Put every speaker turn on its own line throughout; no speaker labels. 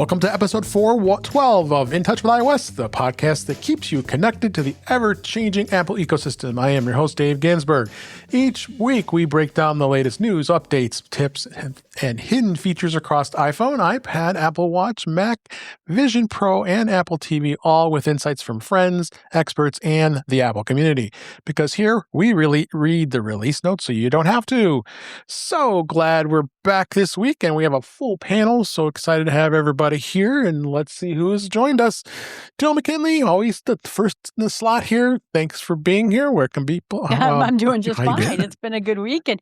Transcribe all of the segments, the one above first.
Welcome to episode 412 of In Touch with iOS, the podcast that keeps you connected to the ever-changing Apple ecosystem. I am your host, Dave Ginsburg. Each week, we break down the latest news, updates, tips, and hidden features across iPhone, iPad, Apple Watch, Mac, Vision Pro, and Apple TV, all with insights from friends, experts, and the Apple community. Because here, we really read the release notes so you don't have to. So glad we're back this week, and we have a full panel. So excited to have everybody here, and let's see who has joined us. Jill McKinley, always the first in the slot here. Thanks for being here. Where can people?
I'm doing just fine. It's been a good week, and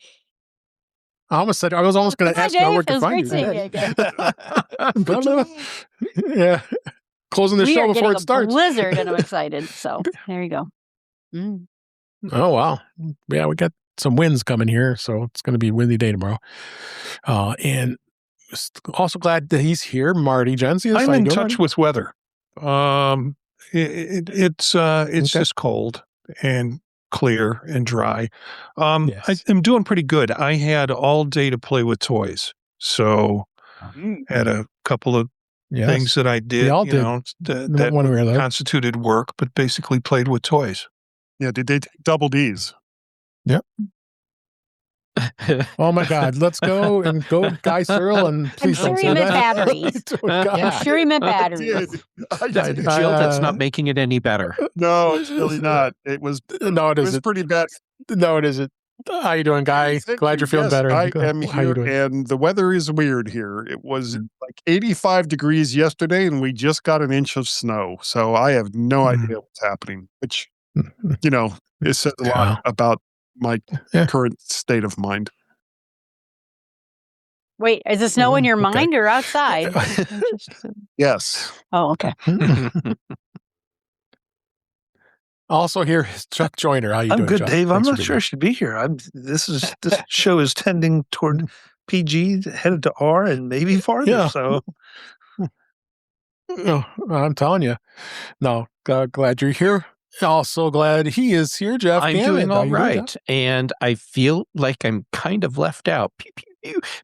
I was almost going to ask you where to find you. Yeah, closing the show before it starts.
Blizzard, and I'm excited. So there you go.
Mm. Oh wow, yeah, we got some winds coming here, so it's going to be a windy day tomorrow. And also glad that he's here, Marty Jencius.
I'm in touch with weather. It's just cold and clear and dry. Yes. I'm doing pretty good. I had all day to play with toys, so had a couple of things that I did. That constituted work, but basically played with toys.
Yeah, did they take double Ds?
Yep. Oh my God! Let's go Guy Serle, and please
I'm sure he meant batteries. I'm sure he meant batteries.
Jill, that's not making it any better.
No, it's really not. It was pretty bad.
No, it isn't. How you doing, Guy? Glad you're feeling better.
I am
How you doing?
And the weather is weird here. It was like 85 degrees yesterday, and we just got an inch of snow. So I have no idea what's happening, which, it says a lot about my current state of mind.
Wait, is the snow in your mind or outside?
Yes.
Oh, okay.
Also here is Chuck Joyner. How you doing,
I'm good,
Chuck?
Dave. I'm not sure I should be here. This show is tending toward PG, headed to R, and maybe farther.
Yeah.
So,
I'm telling you. No, glad you're here. Also glad he is here, Jeff.
I'm doing all right, and I feel like I'm kind of left out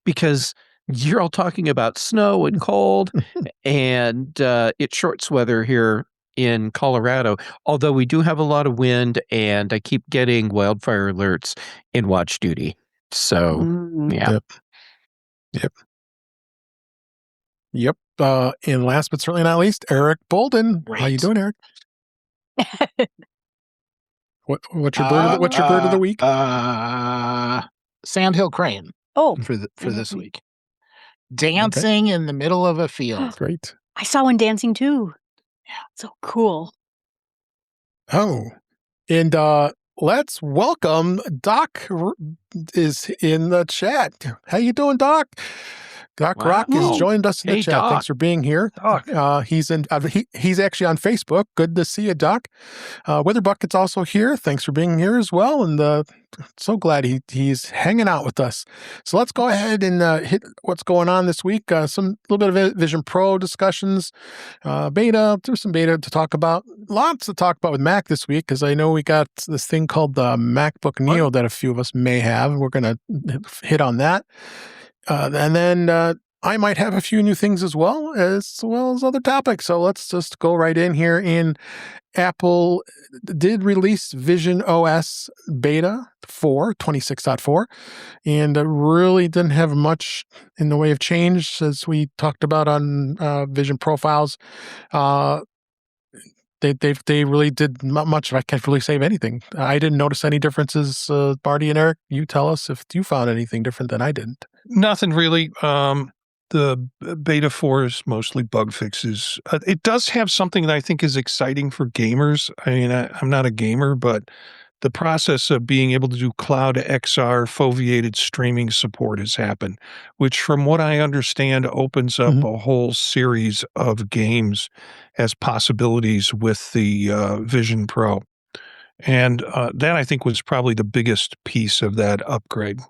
because you're all talking about snow and cold, and it's shorts weather here in Colorado. Although we do have a lot of wind, and I keep getting wildfire alerts in watch duty. So, yeah.
Yep. And last but certainly not least, Eric Bolden. Great. How you doing, Eric? What's your bird of the week?
Sandhill crane.
Oh,
for this week, dancing in the middle of a field.
Great.
I saw one dancing too. Yeah, so cool.
Oh, and let's welcome Doc. Is in the chat. How you doing, Doc? Doc Rock has joined us in the chat.
Doc.
Thanks for being here. He's actually on Facebook. Good to see you, Doc. Weather Bucket's also here. Thanks for being here as well. And so glad he's hanging out with us. So let's go ahead and hit what's going on this week. Some little bit of Vision Pro discussions, beta. There's some beta to talk about. Lots to talk about with Mac this week because I know we got this thing called the MacBook Neo that a few of us may have. We're going to hit on that. And then I might have a few new things as well as other topics. So let's just go right in here. And Apple did release visionOS beta 26.4, and really didn't have much in the way of change as we talked about on Vision Profiles. They really did not much. I can't really say anything. I didn't notice any differences. Marty and Eric, you tell us if you found anything different than I didn't.
nothing really. The beta 4 is mostly bug fixes. It does have something that I think is exciting for gamers. I mean, I'm not a gamer, but the process of being able to do cloud XR foveated streaming support has happened, which from what I understand opens up a whole series of games as possibilities with the Vision Pro. And that I think was probably the biggest piece of that upgrade.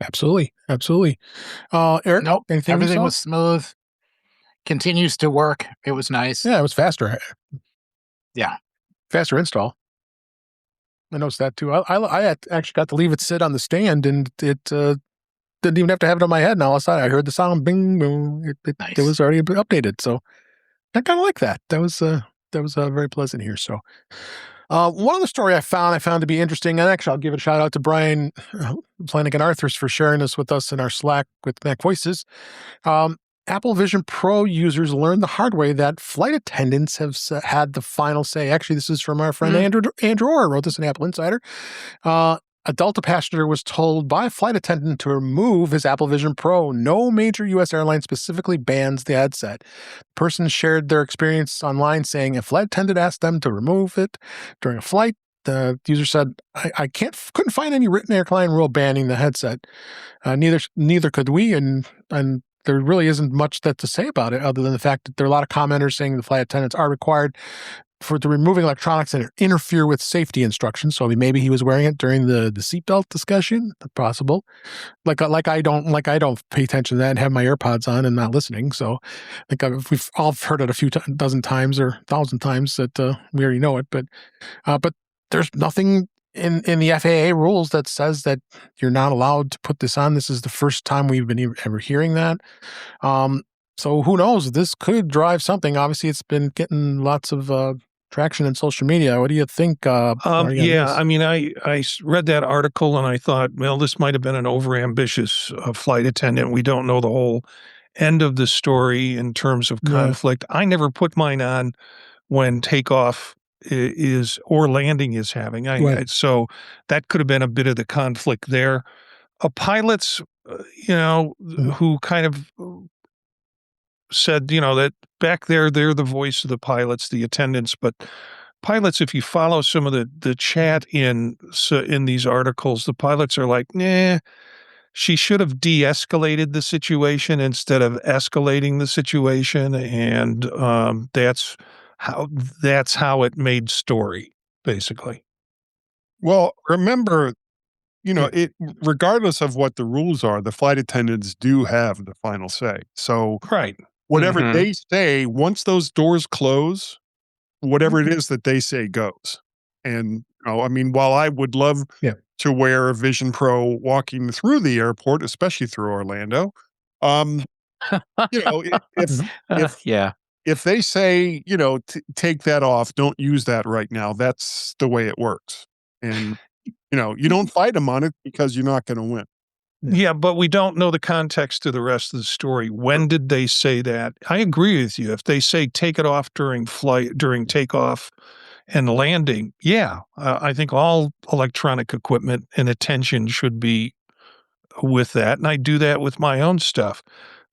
Absolutely. Eric?
Nope. Everything was smooth. Continues to work. It was nice.
Yeah, it was faster.
Yeah.
Faster install. I noticed that too. I actually got to leave it sit on the stand, and it didn't even have to have it on my head. And all of a sudden I heard the sound, bing, boom. It was already updated. So I kind of like that. That was very pleasant here. So one other story I found to be interesting, and actually I'll give a shout out to Brian Flanagan Arthurs for sharing this with us in our Slack with Mac Voices. Apple Vision Pro users learned the hard way that flight attendants have had the final say. Actually, this is from our friend Andrew Orr, wrote this in Apple Insider. A Delta passenger was told by a flight attendant to remove his Apple Vision Pro. No major U.S. airline specifically bans the headset. The person shared their experience online saying a flight attendant asked them to remove it during a flight. The user said, I couldn't find any written airline rule banning the headset. Neither could we, and there really isn't much to say about it other than the fact that there are a lot of commenters saying the flight attendants are required to removing electronics that interfere with safety instructions. So maybe he was wearing it during the seatbelt discussion. Possible. Like I don't pay attention to that and have my AirPods on and not listening. So I think we've all heard it a dozen times or 1,000 times that we already know it. But there's nothing in the FAA rules that says that you're not allowed to put this on. This is the first time we've been ever hearing that. So who knows? This could drive something. Obviously, it's been getting lots of traction in social media. What do you think?
Yeah, I mean, I read that article and I thought, well, this might have been an overambitious flight attendant. We don't know the whole end of the story in terms of conflict. I never put mine on when takeoff is or landing is having. So that could have been a bit of the conflict there. Pilots, who kind of said, that back there, they're the voice of the pilots, the attendants, but pilots, if you follow some of the chat in these articles, the pilots are like, nah, she should have de-escalated the situation instead of escalating the situation. And that's how it made story, basically.
Well, remember, regardless of what the rules are, the flight attendants do have the final say. So whatever they say, once those doors close, whatever it is that they say goes. And, while I would love to wear a Vision Pro walking through the airport, especially through Orlando, if they say, take that off, don't use that right now, that's the way it works. And, you don't fight them on it because you're not going to win.
Yeah, but we don't know the context of the rest of the story. When did they say that? I agree with you. If they say take it off during takeoff and landing, I think all electronic equipment and attention should be with that. And I do that with my own stuff.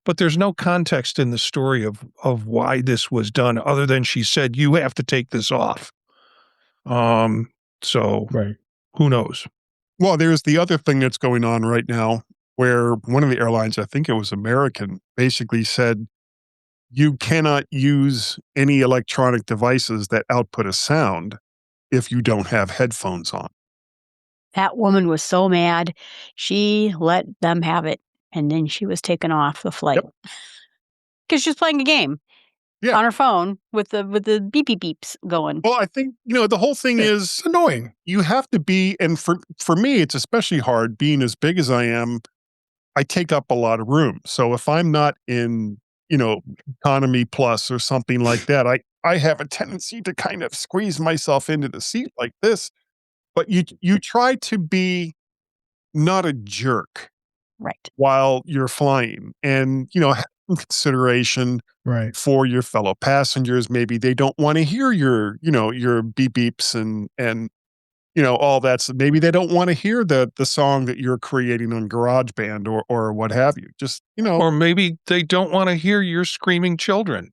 But there's no context in the story of why this was done other than she said, you have to take this off. So who knows?
Well, there's the other thing that's going on right now where one of the airlines, I think it was American, basically said you cannot use any electronic devices that output a sound if you don't have headphones on.
That woman was so mad. She let them have it, and then she was taken off the flight because she was playing a game on her phone with the beep beep beeps going.
Well, I think the whole thing is
annoying.
You have to be, and for me, it's especially hard being as big as I am. I take up a lot of room, so if I'm not in economy plus or something like that, I have a tendency to kind of squeeze myself into the seat like this. But you try to be not a jerk, while you're flying, and have consideration for your fellow passengers. Maybe they don't want to hear your beep beeps and all that. So maybe they don't want to hear the song that you're creating on GarageBand or what have you. Just
or maybe they don't want to hear your screaming children.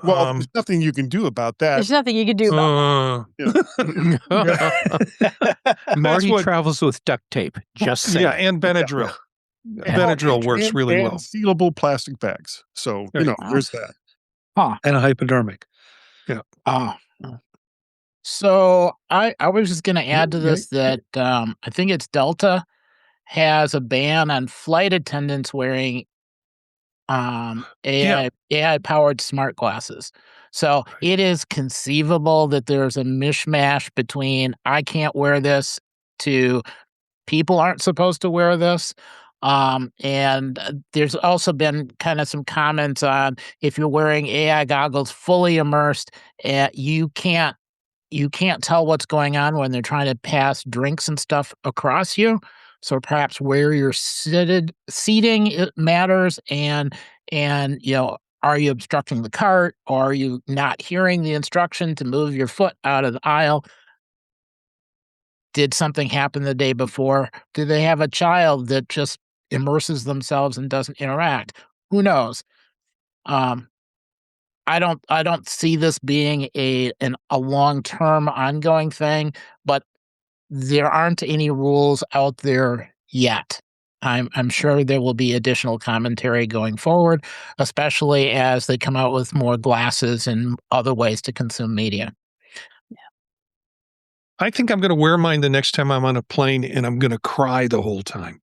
Well, there's nothing you can do about that.
There's nothing you can do about
that. Marty travels with duct tape. Just saying.
Yeah, and Benadryl. Benadryl works really well.
Sealable plastic bags. So, there's that.
And a hypodermic.
Yeah. So I was just going to add to this that I think it's Delta has a ban on flight attendants wearing AI-powered smart glasses. So it is conceivable that there's a mishmash between I can't wear this to people aren't supposed to wear this. And there's also been kind of some comments on if you're wearing AI goggles fully immersed, you can't tell what's going on when they're trying to pass drinks and stuff across you. So perhaps where you're seating it matters, and are you obstructing the cart, or are you not hearing the instruction to move your foot out of the aisle? Did something happen the day before? Do they have a child that just immerses themselves and doesn't interact? Who knows? I don't see this being a long-term ongoing thing, but there aren't any rules out there yet. I'm sure there will be additional commentary going forward, especially as they come out with more glasses and other ways to consume media.
I think I'm going to wear mine the next time I'm on a plane, and I'm going to cry the whole time.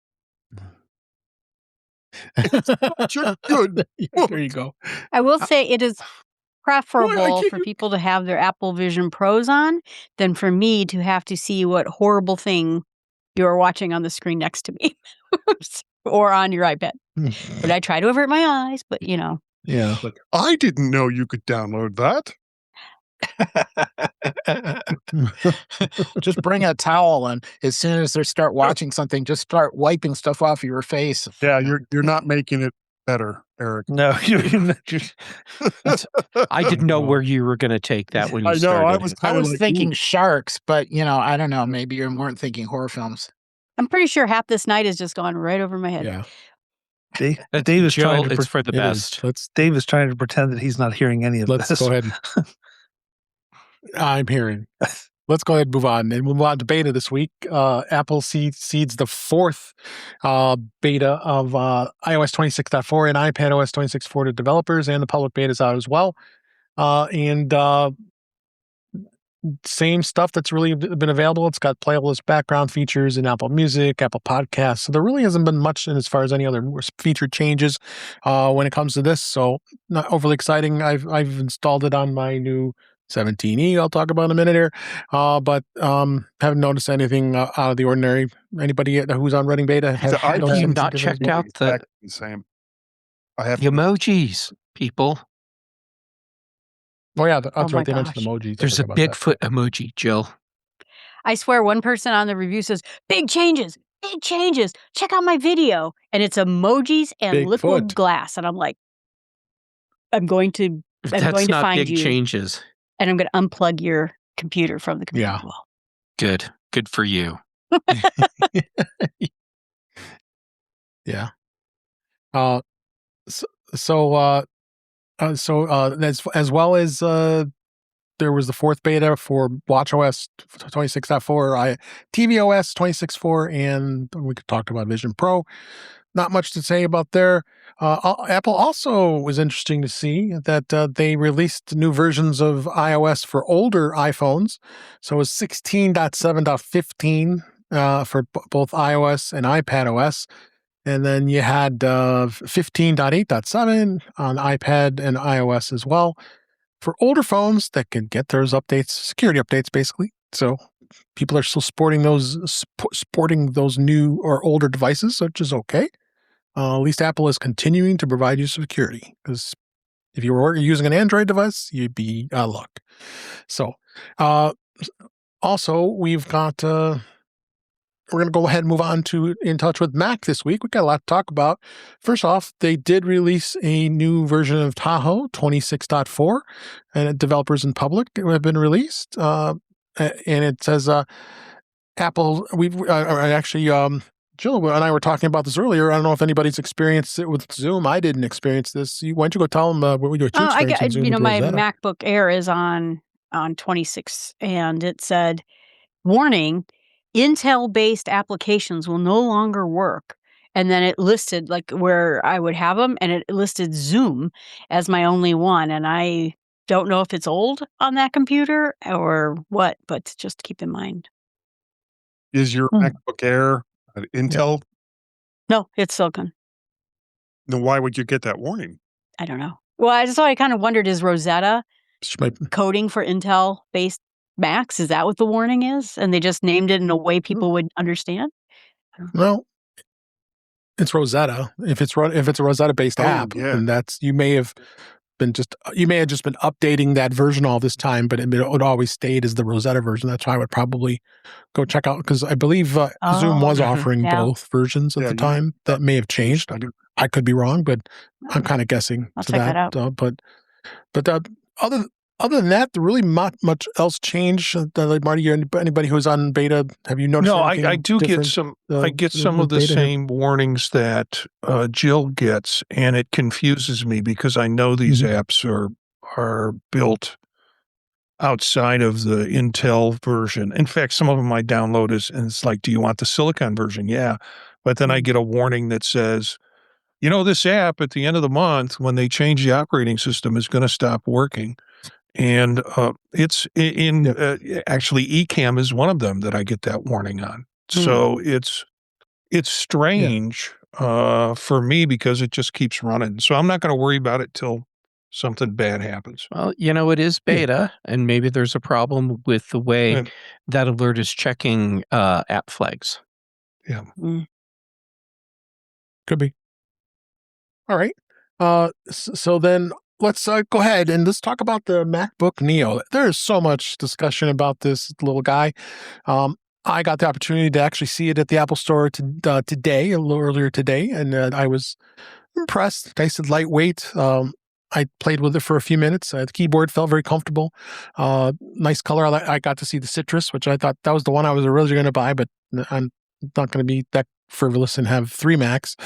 Good. There you go.
I will say it is preferable for people to have their Apple Vision Pros on than for me to have to see what horrible thing you're watching on the screen next to me or on your iPad. But I try to avert my eyes, but
Yeah.
Like, I didn't know you could download that.
Just bring a towel, and as soon as they start watching something, just start wiping stuff off your face.
Yeah, you're not making it better, Eric.
No, you're not I didn't know where you were going to take that when you started.
I was thinking sharks, but I don't know. Maybe you weren't thinking horror films.
I'm pretty sure half this night has just gone right over my head.
Yeah.
Dave is trying to
it's for the best.
Dave is trying to pretend that he's not hearing any of this.
Let's go ahead. I'm hearing. Let's go ahead and move on. And move on to beta this week. Apple seeds the fourth beta of iOS 26.4 and iPadOS 26.4 to developers, and the public beta is out as well. And same stuff that's really been available. It's got playlist background features in Apple Music, Apple Podcasts. So there really hasn't been much in as far as any other feature changes when it comes to this. So not overly exciting. I've installed it on my new 17E. I'll talk about in a minute here. But haven't noticed anything out of the ordinary. Anybody who's on running beta
have you not checked out the
same?
I have the emojis, people.
Oh yeah, that's right. They mentioned emojis.
There's a Bigfoot emoji, Jill.
I swear, one person on the review says, "Big changes, big changes. Check out my video," and it's emojis and liquid glass, and I'm like, I'm going to find
big
you.
Changes.
And I'm going to unplug your computer from the computer wall.
Good for you.
Yeah. As well as there was the fourth beta for watchOS 26.4, tvOS 26.4, and we could talk about Vision Pro. Not much to say about there. Apple also was interesting to see that they released new versions of iOS for older iPhones. So it was 16.7.15 for both iOS and iPadOS. And then you had 15.8.7 on iPad and iOS as well. For older phones that can get those updates, security updates basically. So people are still sporting those new or older devices, which is okay. At least Apple is continuing to provide you security, because if you were using an Android device, you'd be out of luck. So, also we've got, we're going to go ahead and move on to In Touch with Mac this week. We've got a lot to talk about. First off, they did release a new version of Tahoe 26.4, and developers and public have been released. And it says, Apple, Jill and I were talking about this earlier. I don't know if anybody's experienced it with Zoom. I didn't experience this. Why don't you go tell them what you experienced in Zoom?
My MacBook Air is on 26, and it said, warning, Intel-based applications will no longer work. And then it listed like where I would have them, and it listed Zoom as my only one. And I don't know if it's old on that computer or what, but just keep in mind.
Is your MacBook Air Intel?
No, it's Silicon.
Then why would you get that warning?
I don't know. Well, I just thought I kind of wondered, is Rosetta coding for Intel-based Macs? Is that what the warning is? And they just named it in a way people would understand?
Well, It's Rosetta. If it's a Rosetta based app, and you may have just been updating that version all this time, but it always stayed as the Rosetta version. That's why I would probably go check out, because I believe Zoom was offering both versions at the time. That may have changed. I could be wrong, but I'm kind of guessing.
I'll check that out.
But other than that, there really not much else changed. Like Marty, anybody who's on beta, have you noticed?
No, I do get some. I get some of the same warnings that Jill gets, and it confuses me because I know these apps are built outside of the Intel version. In fact, some of them I download and it's like, do you want the Silicon version? Yeah, but then I get a warning that says, this app at the end of the month, when they change the operating system, is going to stop working. And it's actually Ecamm is one of them that I get that warning on. So it's strange for me because it just keeps running. So I'm not going to worry about it till something bad happens.
Well, it is beta, and maybe there's a problem with the way that alert is checking app flags.
Yeah.
Could be. All right. So then let's go ahead and let's talk about the MacBook Neo. There's so much discussion about this little guy. I got the opportunity to actually see it at the Apple Store today, a little earlier today, and I was impressed. Nice and lightweight. I played with it for a few minutes. The keyboard felt very comfortable. Nice color. I got to see the citrus, which I thought that was the one I was originally going to buy, but I'm not going to be that frivolous and have 3 Macs.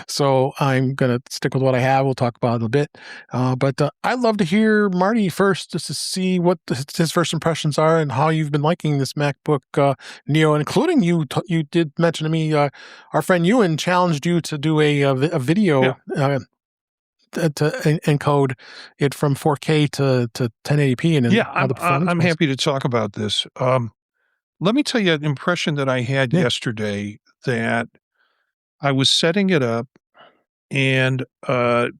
So I'm going to stick with what I have. We'll talk about it a bit. But I'd love to hear Marty first, just to see what his first impressions are and how you've been liking this MacBook Neo, including you did mention to me, our friend Ewan challenged you to do a video to encode it from 4K to 1080p. And
I'm happy to talk about this. Let me tell you an impression that I had yesterday, that I was setting it up and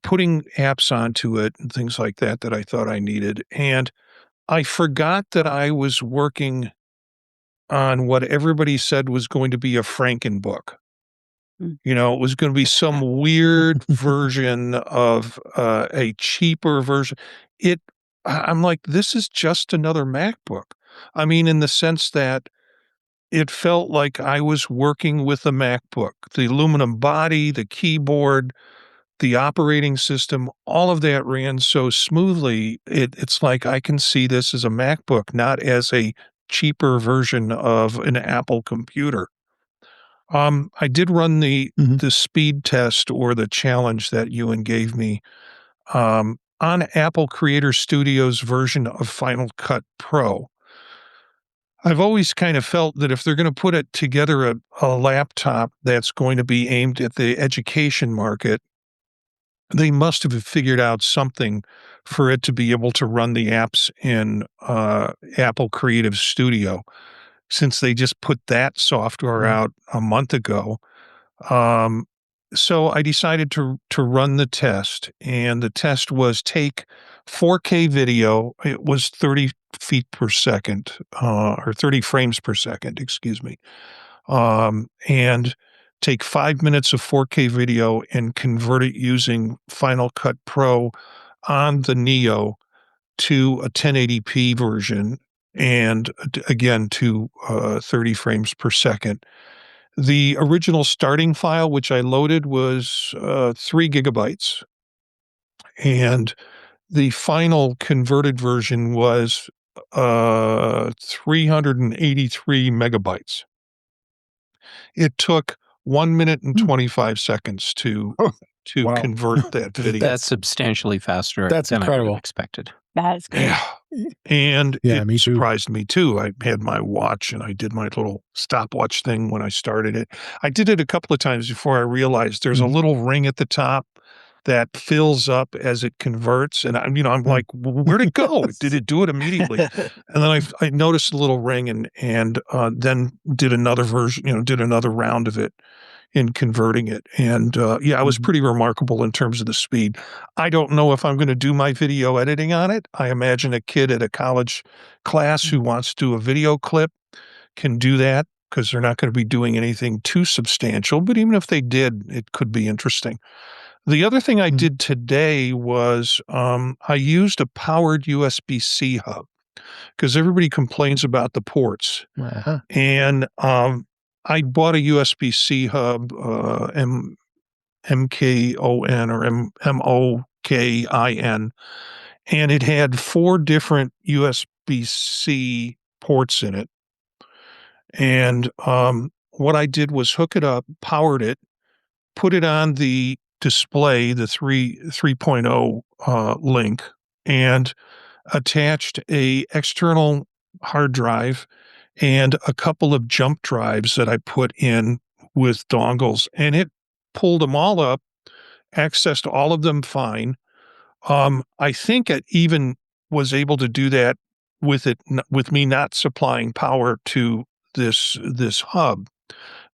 putting apps onto it and things like that I thought I needed. And I forgot that I was working on what everybody said was going to be a Frankenbook. It was going to be some weird version of a cheaper version. I'm like, this is just another MacBook. I mean, in the sense that it felt like I was working with a MacBook. The aluminum body, the keyboard, the operating system, all of that ran so smoothly. It's like I can see this as a MacBook, not as a cheaper version of an Apple computer. I did run the speed test, or the challenge that Ewan gave me, on Apple Creator Studio's version of Final Cut Pro. I've always kind of felt that if they're going to put it together a laptop that's going to be aimed at the education market, they must have figured out something for it to be able to run the apps in Apple Creative Studio, since they just put that software out a month ago. So I decided to run the test, and the test was take 4K video. It was 30 feet per second, or 30 frames per second, excuse me. And take 5 minutes of 4K video and convert it using Final Cut Pro on the Neo to a 1080p version, and again to 30 frames per second. The original starting file, which I loaded, was 3 gigabytes, and the final converted version was 383 megabytes. It took 1 minute and 25 seconds to convert that video.
That's substantially faster
That's
than
incredible.
I would have expected.
That is good.
Yeah. And it
me too.
surprised me too. I had my watch and I did my little stopwatch thing when I started it. I did it a couple of times before I realized there's a little ring at the top that fills up as it converts. And I'm like, where'd it go? Did it do it immediately? And then I noticed a little ring and then did another version, did another round of it in converting it. And it was pretty remarkable in terms of the speed. I don't know if I'm going to do my video editing on it. I imagine a kid at a college class who wants to do a video clip can do that because they're not going to be doing anything too substantial. But even if they did, it could be interesting. The other thing I did today was I used a powered USB-C hub because everybody complains about the ports. And I bought a USB-C hub, MKON or MOKIN, and it had 4 different USB-C ports in it. And what I did was hook it up, powered it, put it on the display, the 3.0 link, and attached a external hard drive and a couple of jump drives that I put in with dongles, and it pulled them all up, accessed all of them fine. I think it even was able to do that with me not supplying power to this hub.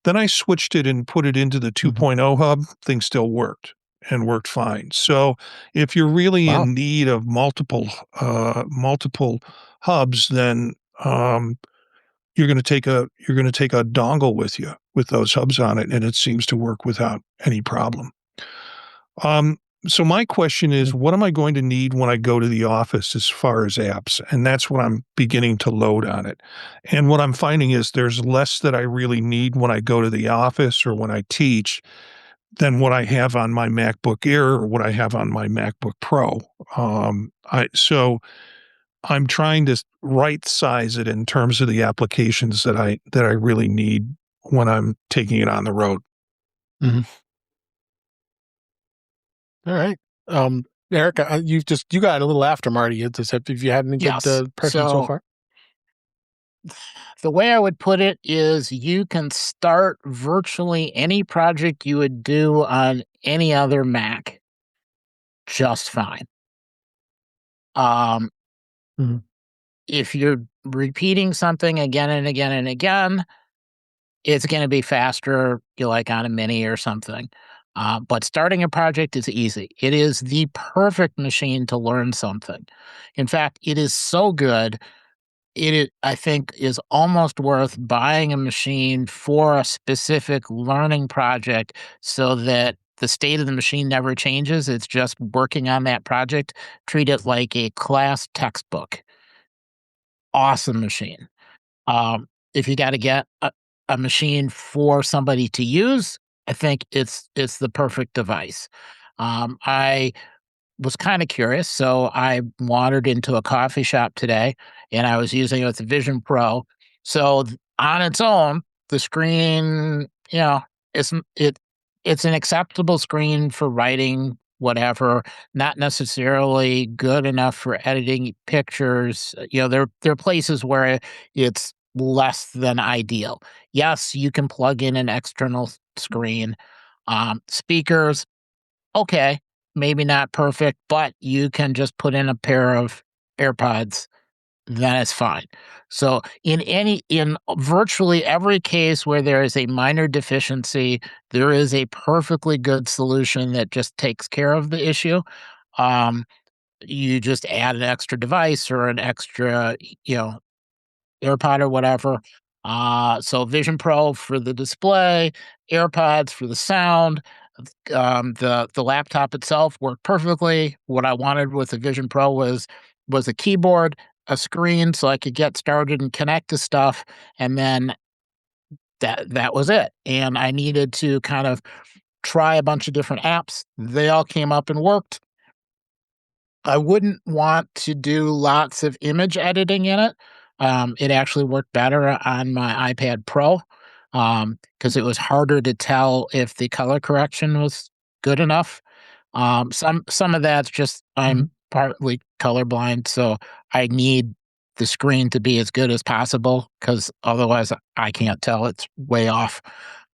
Then I switched it and put it into the 2.0 hub. Things still worked and worked fine. So if you're really in need of multiple hubs, then you're going to take a dongle with you with those hubs on it, and it seems to work without any problem. So my question is, what am I going to need when I go to the office as far as apps? And that's what I'm beginning to load on it. And what I'm finding is there's less that I really need when I go to the office or when I teach than what I have on my MacBook Air or what I have on my MacBook Pro. So I'm trying to right size it in terms of the applications that I really need when I'm taking it on the road.
All right. Eric, you got a little after Marty. Have you had any good impressions so far?
The way I would put it is you can start virtually any project you would do on any other Mac just fine. If you're repeating something again and again and again, it's going to be faster, like on a Mini or something. But starting a project is easy. It is the perfect machine to learn something. In fact, it is so good, I think, is almost worth buying a machine for a specific learning project so that the state of the machine never changes. It's just working on that project. Treat it like a class textbook. Awesome machine. If you got to get a machine for somebody to use, I think it's the perfect device. I was kind of curious, so I wandered into a coffee shop today, and I was using it with the Vision Pro. So on its own, the screen, it's an acceptable screen for writing, whatever. Not necessarily good enough for editing pictures. There are places where it's less than ideal. Yes, you can plug in an external screen. Speakers, okay, maybe not perfect, but you can just put in a pair of AirPods, then it's fine. So in virtually every case where there is a minor deficiency, there is a perfectly good solution that just takes care of the issue. You just add an extra device or an extra, AirPod or whatever. So Vision Pro for the display, AirPods for the sound. The laptop itself worked perfectly. What I wanted with the Vision Pro was a keyboard, a screen, so I could get started and connect to stuff, and then that was it. And I needed to kind of try a bunch of different apps. They all came up and worked. I wouldn't want to do lots of image editing in it. It actually worked better on my iPad Pro because it was harder to tell if the color correction was good enough. Some of that's just I'm partly colorblind, so I need the screen to be as good as possible because otherwise I can't tell. It's way off.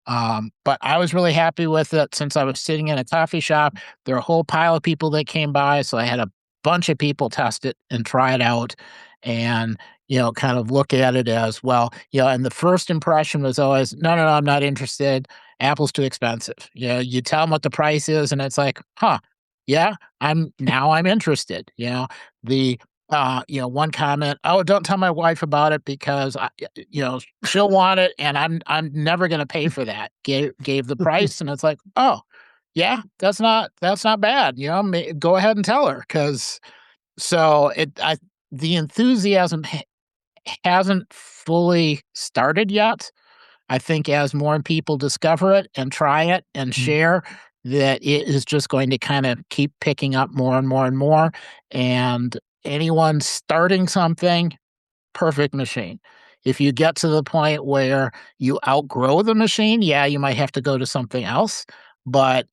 But I was really happy with it since I was sitting in a coffee shop. There were a whole pile of people that came by, so I had a bunch of people test it and try it out and, kind of look at it as well. And the first impression was always, no, I'm not interested. Apple's too expensive. You tell them what the price is and it's like, yeah, I'm interested. The one comment, "Oh, don't tell my wife about it because she'll want it, and I'm never going to pay for that." Gave the price, and it's like, oh, yeah, that's not bad. Go ahead and tell her, because the enthusiasm hasn't fully started yet. I think as more people discover it and try it and share, that it is just going to kind of keep picking up more and more and more. And anyone starting something, perfect machine. If you get to the point where you outgrow the machine, you might have to go to something else. But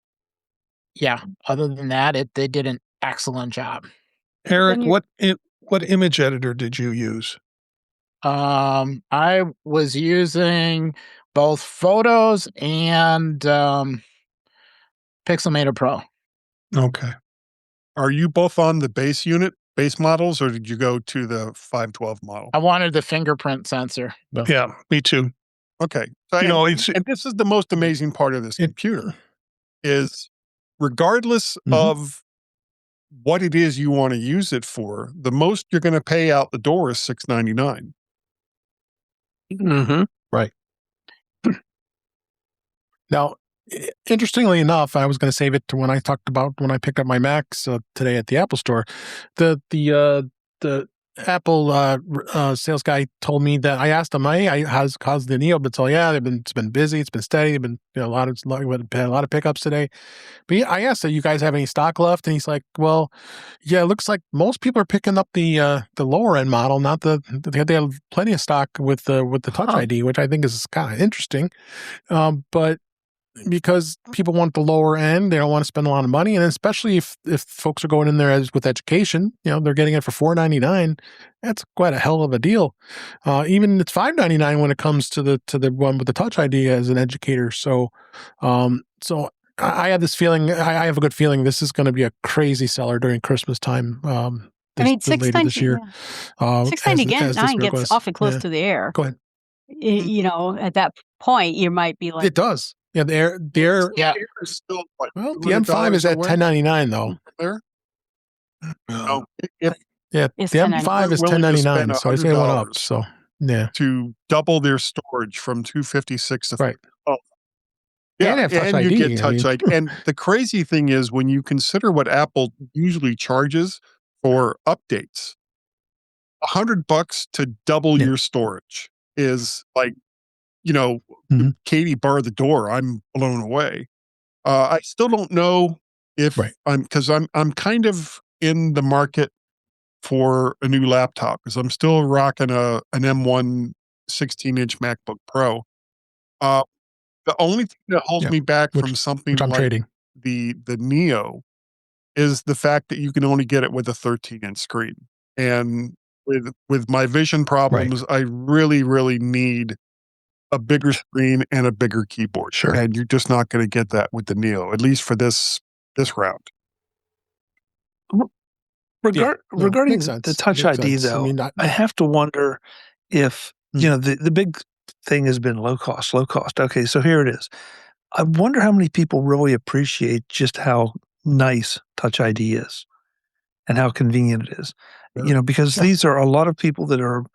other than that, they did an excellent job.
Eric, what image editor did you use?
I was using both Photos and Pixelmator Pro.
Okay.
Are you both on the base models, or did you go to the 512 model?
I wanted the fingerprint sensor.
Yeah, me too.
Okay. So, and this is the most amazing part of this computer is, regardless of what it is you want to use it for, the most you're going to pay out the door is $699.
Right. Now, interestingly enough, I was going to save it to when I picked up my Macs today at the Apple Store. The Apple sales guy told me that, I asked him, how's the Neo been? So it's been busy, it's been steady, it's been a lot of pickups today. But I asked, "Do you guys have any stock left?" And he's like, "Well, it looks like most people are picking up the lower end model, not they have plenty of stock with the Touch ID," which I think is kind of interesting. But because people want the lower end, they don't want to spend a lot of money, and especially if folks are going in there with education, they're getting it for $499. That's quite a hell of a deal. Even it's $599 when it comes to the one with the Touch ID as an educator. So I have this feeling. I have a good feeling this is going to be a crazy seller during Christmas time. Later this year.
$699 gets awfully close to the Air.
Go ahead.
At that point, you might be like,
it does. Yeah, the Air
is still what,
well, the M5 is at $1099 though.
There?
No. The M5 is $1099, so I say it went up. So
to double their storage from 256 to
right.
And you get Touch ID. And the crazy thing is, when you consider what Apple usually charges for updates, $100 to double your storage is like, Katie barred the door. I'm blown away. I still don't know if because I'm kind of in the market for a new laptop, because I'm still rocking an M1 16-inch MacBook Pro. The only thing that holds me back from something like
trading.
the Neo is the fact that you can only get it with a 13-inch screen. And with my vision problems, I really, really need a bigger screen and a bigger keyboard.
Sure.
And you're just not going to get that with the Neo, at least for this round.
Regarding the Touch ID, though, I have to wonder if, the big thing has been low cost. Okay, so here it is. I wonder how many people really appreciate just how nice Touch ID is and how convenient it is. Because these are a lot of people that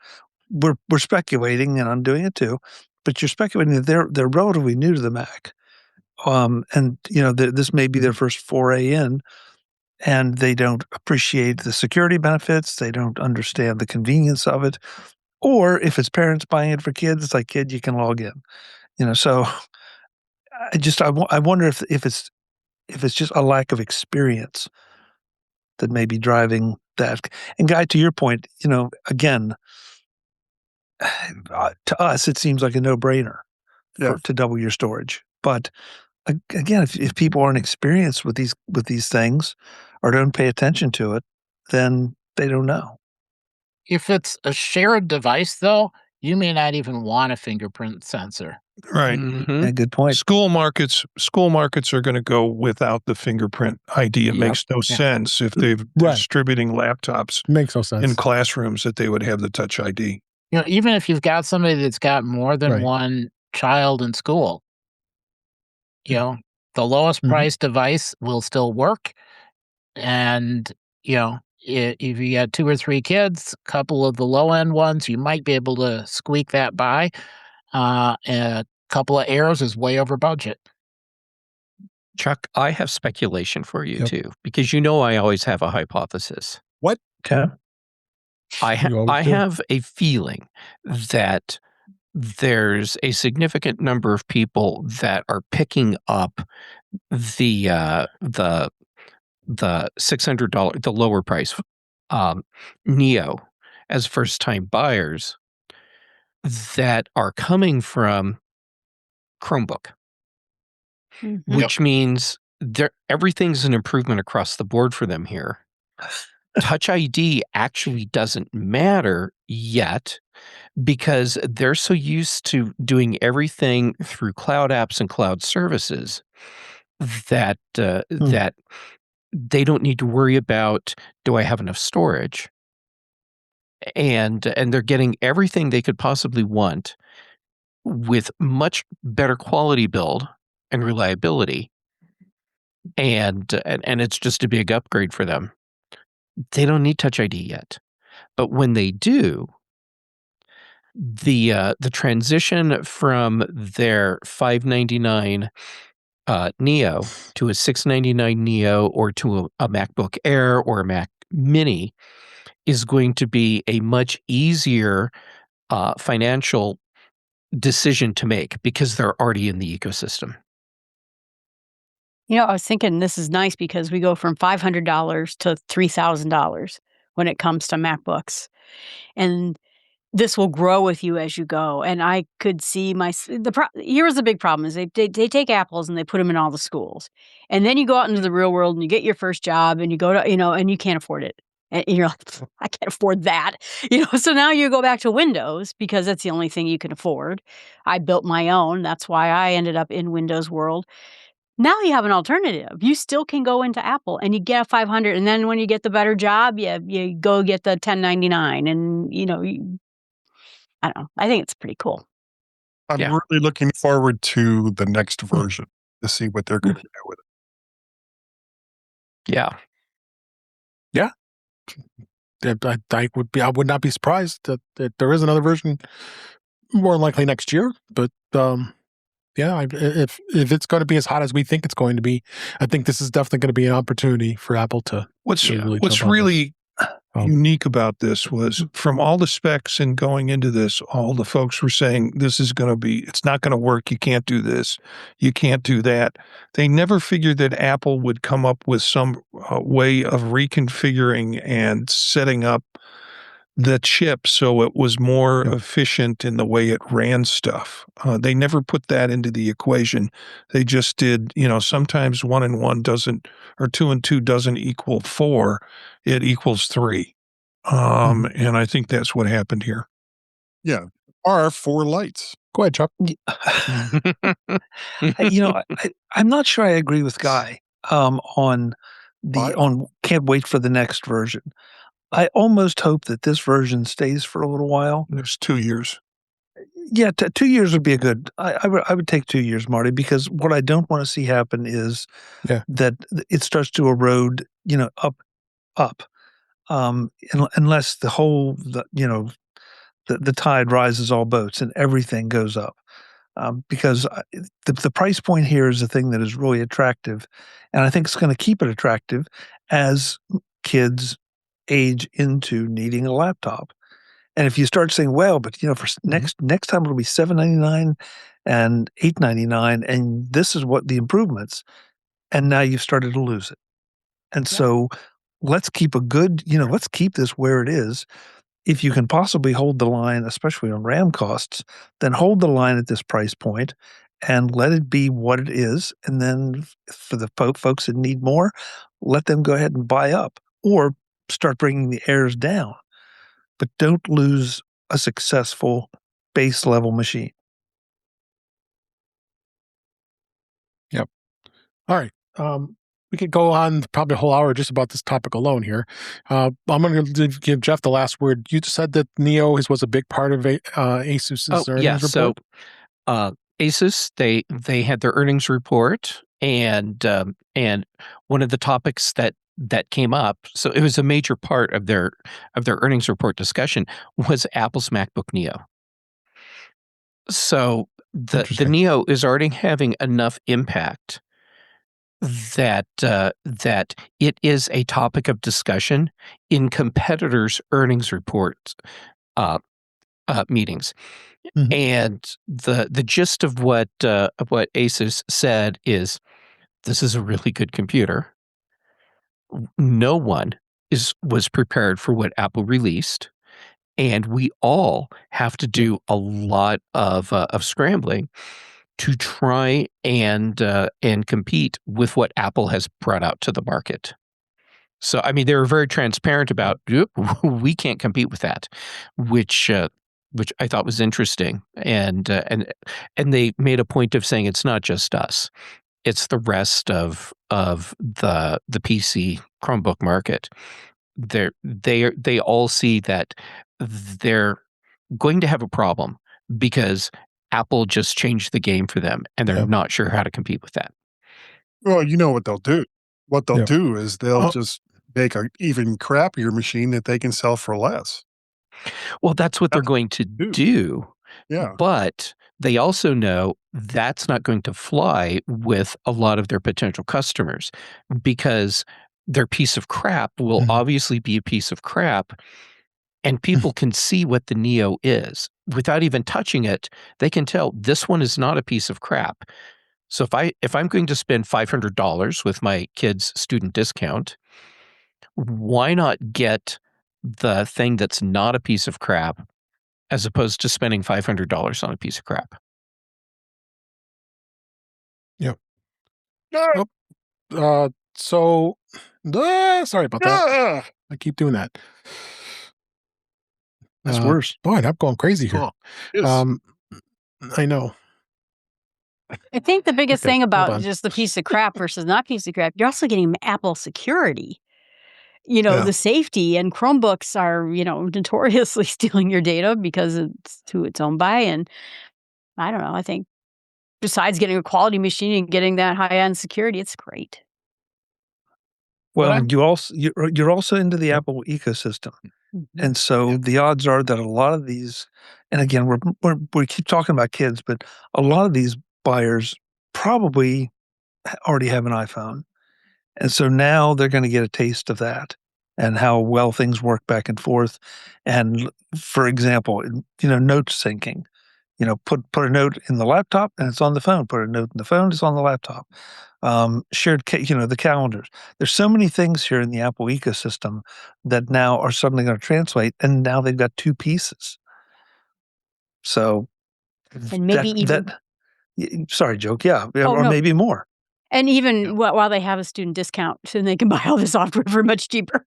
we're speculating, and I'm doing it too, but you're speculating that they're relatively new to the Mac. And this may be their first foray in, and they don't appreciate the security benefits. They don't understand the convenience of it. Or if it's parents buying it for kids, it's like, kid, you can log in. So I wonder if it's just a lack of experience that may be driving that. And Guy, to your point, again, to us, it seems like a no-brainer to double your storage. But again, if people aren't experienced with these things or don't pay attention to it, then they don't know.
If it's a shared device, though, you may not even want a fingerprint sensor.
Right.
Yeah, good point.
School markets are going to go without the fingerprint ID. It makes no sense if they're distributing laptops.
Makes no sense
in classrooms that they would have the Touch ID.
Even if you've got somebody that's got more than one child in school, the lowest price device will still work. And, if you got 2 or 3 kids, a couple of the low-end ones, you might be able to squeak that by. A couple of Airs is way over budget.
Chuck, I have speculation for you too, because I always have a hypothesis.
What?
Okay.
I have a feeling that there's a significant number of people that are picking up the $600, the lower price Neo as first-time buyers that are coming from Chromebook, which means everything's an improvement across the board for them here. Touch ID actually doesn't matter yet because they're so used to doing everything through cloud apps and cloud services that that they don't need to worry about, do I have enough storage? And they're getting everything they could possibly want with much better quality build and reliability. And it's just a big upgrade for them. They don't need Touch ID yet. But when they do, the transition from their $599 Neo to a $699 Neo or to a MacBook Air or a Mac Mini is going to be a much easier financial decision to make because they're already in the ecosystem.
I was thinking this is nice because we go from $500 to $3,000 when it comes to MacBooks. And this will grow with you as you go. And I could see here's the big problem is they take apples and they put them in all the schools. And then you go out into the real world and you get your first job and you go to, and you can't afford it. And you're like, I can't afford that. So now you go back to Windows because that's the only thing you can afford. I built my own. That's why I ended up in Windows world. Now you have an alternative. You still can go into Apple and you get a 500. And then when you get the better job, you go get the 1099 and, I don't know. I think it's pretty cool.
I'm really looking forward to the next version to see what they're going to do with it.
Yeah.
Yeah. I would not be surprised that there is another version more likely next year. But if it's going to be as hot as we think it's going to be, I think this is definitely going to be an opportunity for Apple to.
What's really unique about this was from all the specs and going into this, all the folks were saying it's not going to work. You can't do this. You can't do that. They never figured that Apple would come up with some way of reconfiguring and setting up the chip so it was more efficient in the way it ran stuff. They never put that into the equation. They just did, sometimes 1 and 1 doesn't, or 2 and 2 doesn't equal 4. It equals 3. And I think that's what happened here.
Yeah. Are 4 lights.
Go ahead, Chuck.
I'm not sure I agree with Guy on can't wait for the next version. I almost hope that this version stays for a little while.
There's 2 years.
Yeah, 2 years would be a good. I would take 2 years, Marty, because what I don't want to see happen is that it starts to erode, up, unless the whole, the tide rises all boats and everything goes up. Because the price point here is the thing that is really attractive, and I think it's going to keep it attractive as kids age into needing a laptop. And if you start saying, well, but for next time it'll be $799 and $899, and this is what the improvements, and now you've started to lose it. And so let's keep let's keep this where it is. If you can possibly hold the line, especially on RAM costs, then hold the line at this price point and let it be what it is. And then for the folks that need more, let them go ahead and buy up or start bringing the Airs down. But don't lose a successful base level machine.
Yep. All right. We could go on probably a whole hour just about this topic alone here. I'm going to give Jeff the last word. You said that Neo was a big part of Asus's earnings report.
So Asus, they had their earnings report, and one of the topics that that came up, so it was a major part of their earnings report discussion, was Apple's MacBook Neo. So the Neo is already having enough impact that that it is a topic of discussion in competitors' earnings reports meetings. Mm-hmm. And the gist of what Asus said is, this is a really good computer. No one was prepared for what Apple released, and we all have to do a lot of scrambling to try and compete with what Apple has brought out to the market. So, I mean, they were very transparent about, we can't compete with that, which I thought was interesting, and they made a point of saying it's not just us. It's the rest of the PC Chromebook market. They all see that they're going to have a problem because Apple just changed the game for them, and they're not sure how to compete with that.
Well, you know what they'll do. What they'll do is they'll just make an even crappier machine that they can sell for less.
Well, that's what they're going to do.
Yeah.
But they also know that's not going to fly with a lot of their potential customers, because their piece of crap will obviously be a piece of crap, and people can see what the Neo is. Without even touching it, they can tell this one is not a piece of crap. So if I'm going to spend $500 with my kid's student discount, why not get the thing that's not a piece of crap as opposed to spending $500 on a piece of crap?
Yep. So, sorry about that. I keep doing that.
That's worse.
Boy, I'm going crazy here. I know.
I think the biggest thing about just the piece of crap versus not piece of crap, you're also getting Apple security. The safety, and Chromebooks are, notoriously stealing your data because it's who it's owned by. And I don't know, I think besides getting a quality machine and getting that high-end security, it's great.
Well, and you're also into the Apple ecosystem. And so the odds are that a lot of these, and again, we keep talking about kids, but a lot of these buyers probably already have an iPhone. And so now they're going to get a taste of that and how well things work back and forth. And for example, note syncing, put a note in the laptop and it's on the phone. Put a note in the phone, it's on the laptop. Shared, the calendars. There's so many things here in the Apple ecosystem that now are suddenly going to translate, and now they've got two pieces. So,
and maybe
sorry, joke, maybe more.
And even while they have a student discount, so they can buy all the software for much cheaper.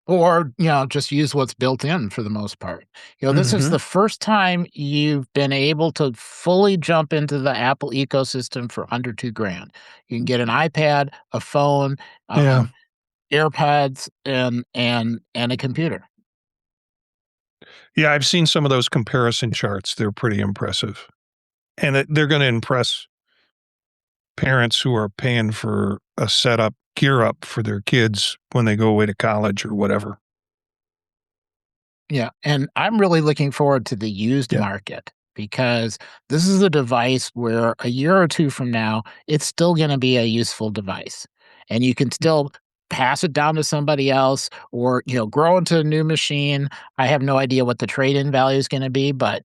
Or, just use what's built in for the most part. This is the first time you've been able to fully jump into the Apple ecosystem for under $2,000. You can get an iPad, a phone, AirPods, and a computer.
Yeah, I've seen some of those comparison charts. They're pretty impressive. And they're going to impress parents who are paying for a setup, gear up for their kids when they go away to college or whatever.
Yeah, and I'm really looking forward to the used market, because this is a device where a year or two from now, it's still going to be a useful device. And you can still pass it down to somebody else, or, grow into a new machine. I have no idea what the trade-in value is going to be, but,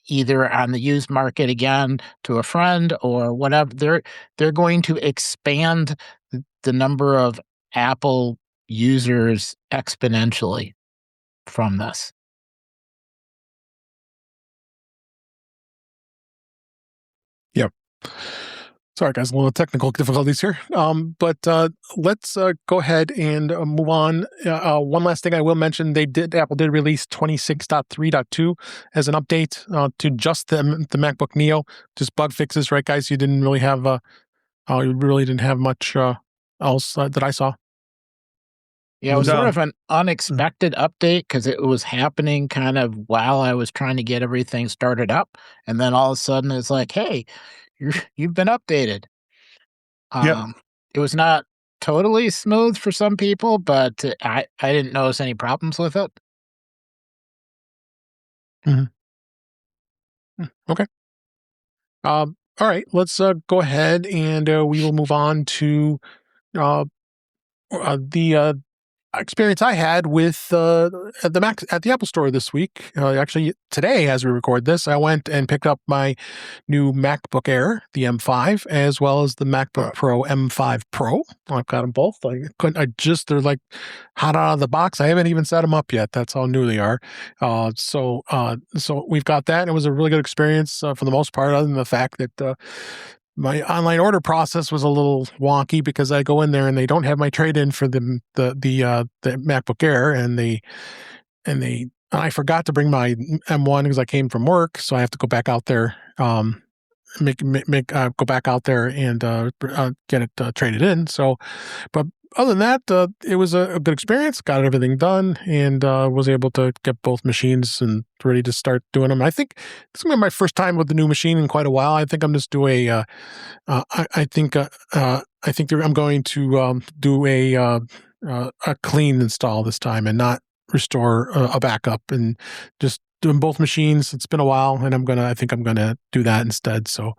either on the used market again to a friend or whatever, they're going to expand the number of Apple users exponentially from this.
Yep. Sorry, guys, a little technical difficulties here. But let's go ahead and move on. One last thing I will mention: Apple did release 26.3.2 as an update to just the MacBook Neo, just bug fixes, right, guys? You didn't really have much else that I saw.
Yeah, it was sort of an unexpected update because it was happening kind of while I was trying to get everything started up, and then all of a sudden it's like, hey, you've been updated. It was not totally smooth for some people, but I didn't notice any problems with it.
Okay. All right. Let's go ahead and we will move on to the experience I had with at the Apple Store this week. Actually, today, as we record this, I went and picked up my new MacBook Air, the M5, as well as the MacBook Pro M5 Pro. I've got them both. They're like hot out of the box. I haven't even set them up yet. That's how new they are. So we've got that. It was a really good experience for the most part, other than the fact that my online order process was a little wonky because I go in there and they don't have my trade-in for the MacBook Air, and I forgot to bring my M1 because I came from work, so I have to go back out there, go back out there and get it traded in. So, but other than that, it was a good experience. Got everything done and was able to get both machines and ready to start doing them. I think this is going to be my first time with the new machine in quite a while. I think I'm just doing I think I'm going to do a clean install this time and not restore a backup, and just doing both machines. It's been a while, and I think I'm gonna do that instead. So,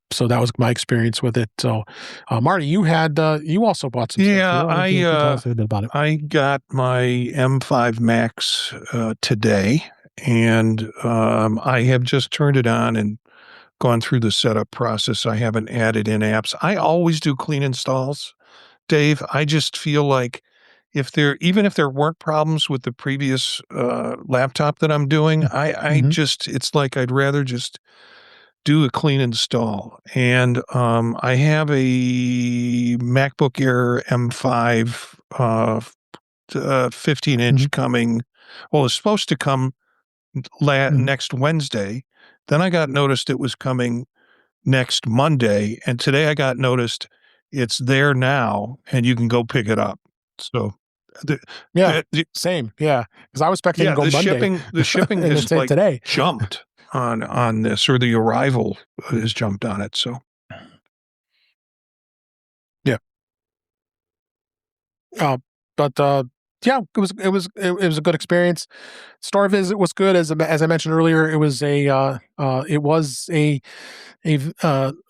so that was my experience with it. So, Marty, you also bought some.
Yeah,
stuff. Tell us a bit about it.
I got my M5 Max today, and I have just turned it on and gone through the setup process. I haven't added in apps. I always do clean installs, Dave. I just feel like even if there weren't problems with the previous laptop that I'm doing, it's like I'd rather just do a clean install. And I have a MacBook Air M5 15-inch coming. Well, it's supposed to come next Wednesday. Then I got noticed it was coming next Monday, and today I got noticed it's there now, and you can go pick it up. So,
same, because I was expecting to go Monday.
The shipping has like
today
jumped on this, or the arrival has jumped on it. So,
it was a good experience. Store visit was good, as I mentioned earlier. It was a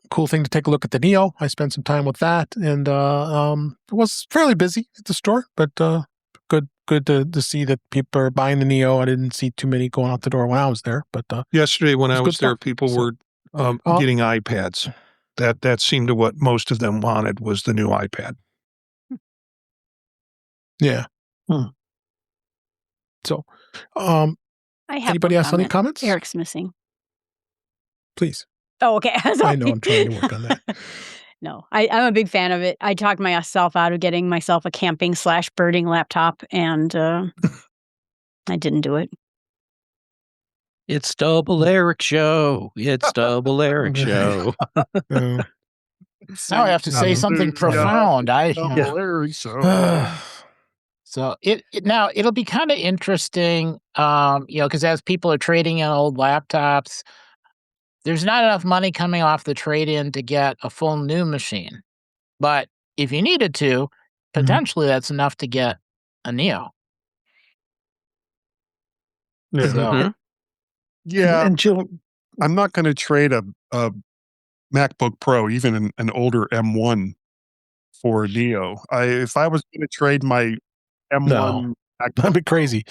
cool thing to take a look at the Neo. I spent some time with that, and it was fairly busy at the store, but good to see that people are buying the Neo. I didn't see too many going out the door when I was there, but
yesterday when I was there, people were getting iPads. That seemed to what most of them wanted was the new iPad.
Yeah. So,
I have
anybody else any comments?
Eric's missing.
Please.
Oh, okay.
I know. I'm trying to work on that.
No, I'm a big fan of it. I talked myself out of getting myself a camping/birding laptop, and I didn't do it.
It's Double Eric Show. It's Double Eric Show.
Now I have to say something profound.
Eric Show.
So it'll be kind of interesting, because as people are trading in old laptops, there's not enough money coming off the trade-in to get a full new machine. But if you needed to, potentially that's enough to get a Neo.
Yeah. And Jill, I'm not going to trade a MacBook Pro, even an older M1, for a Neo. If I was going to trade my M1,
that'd be crazy.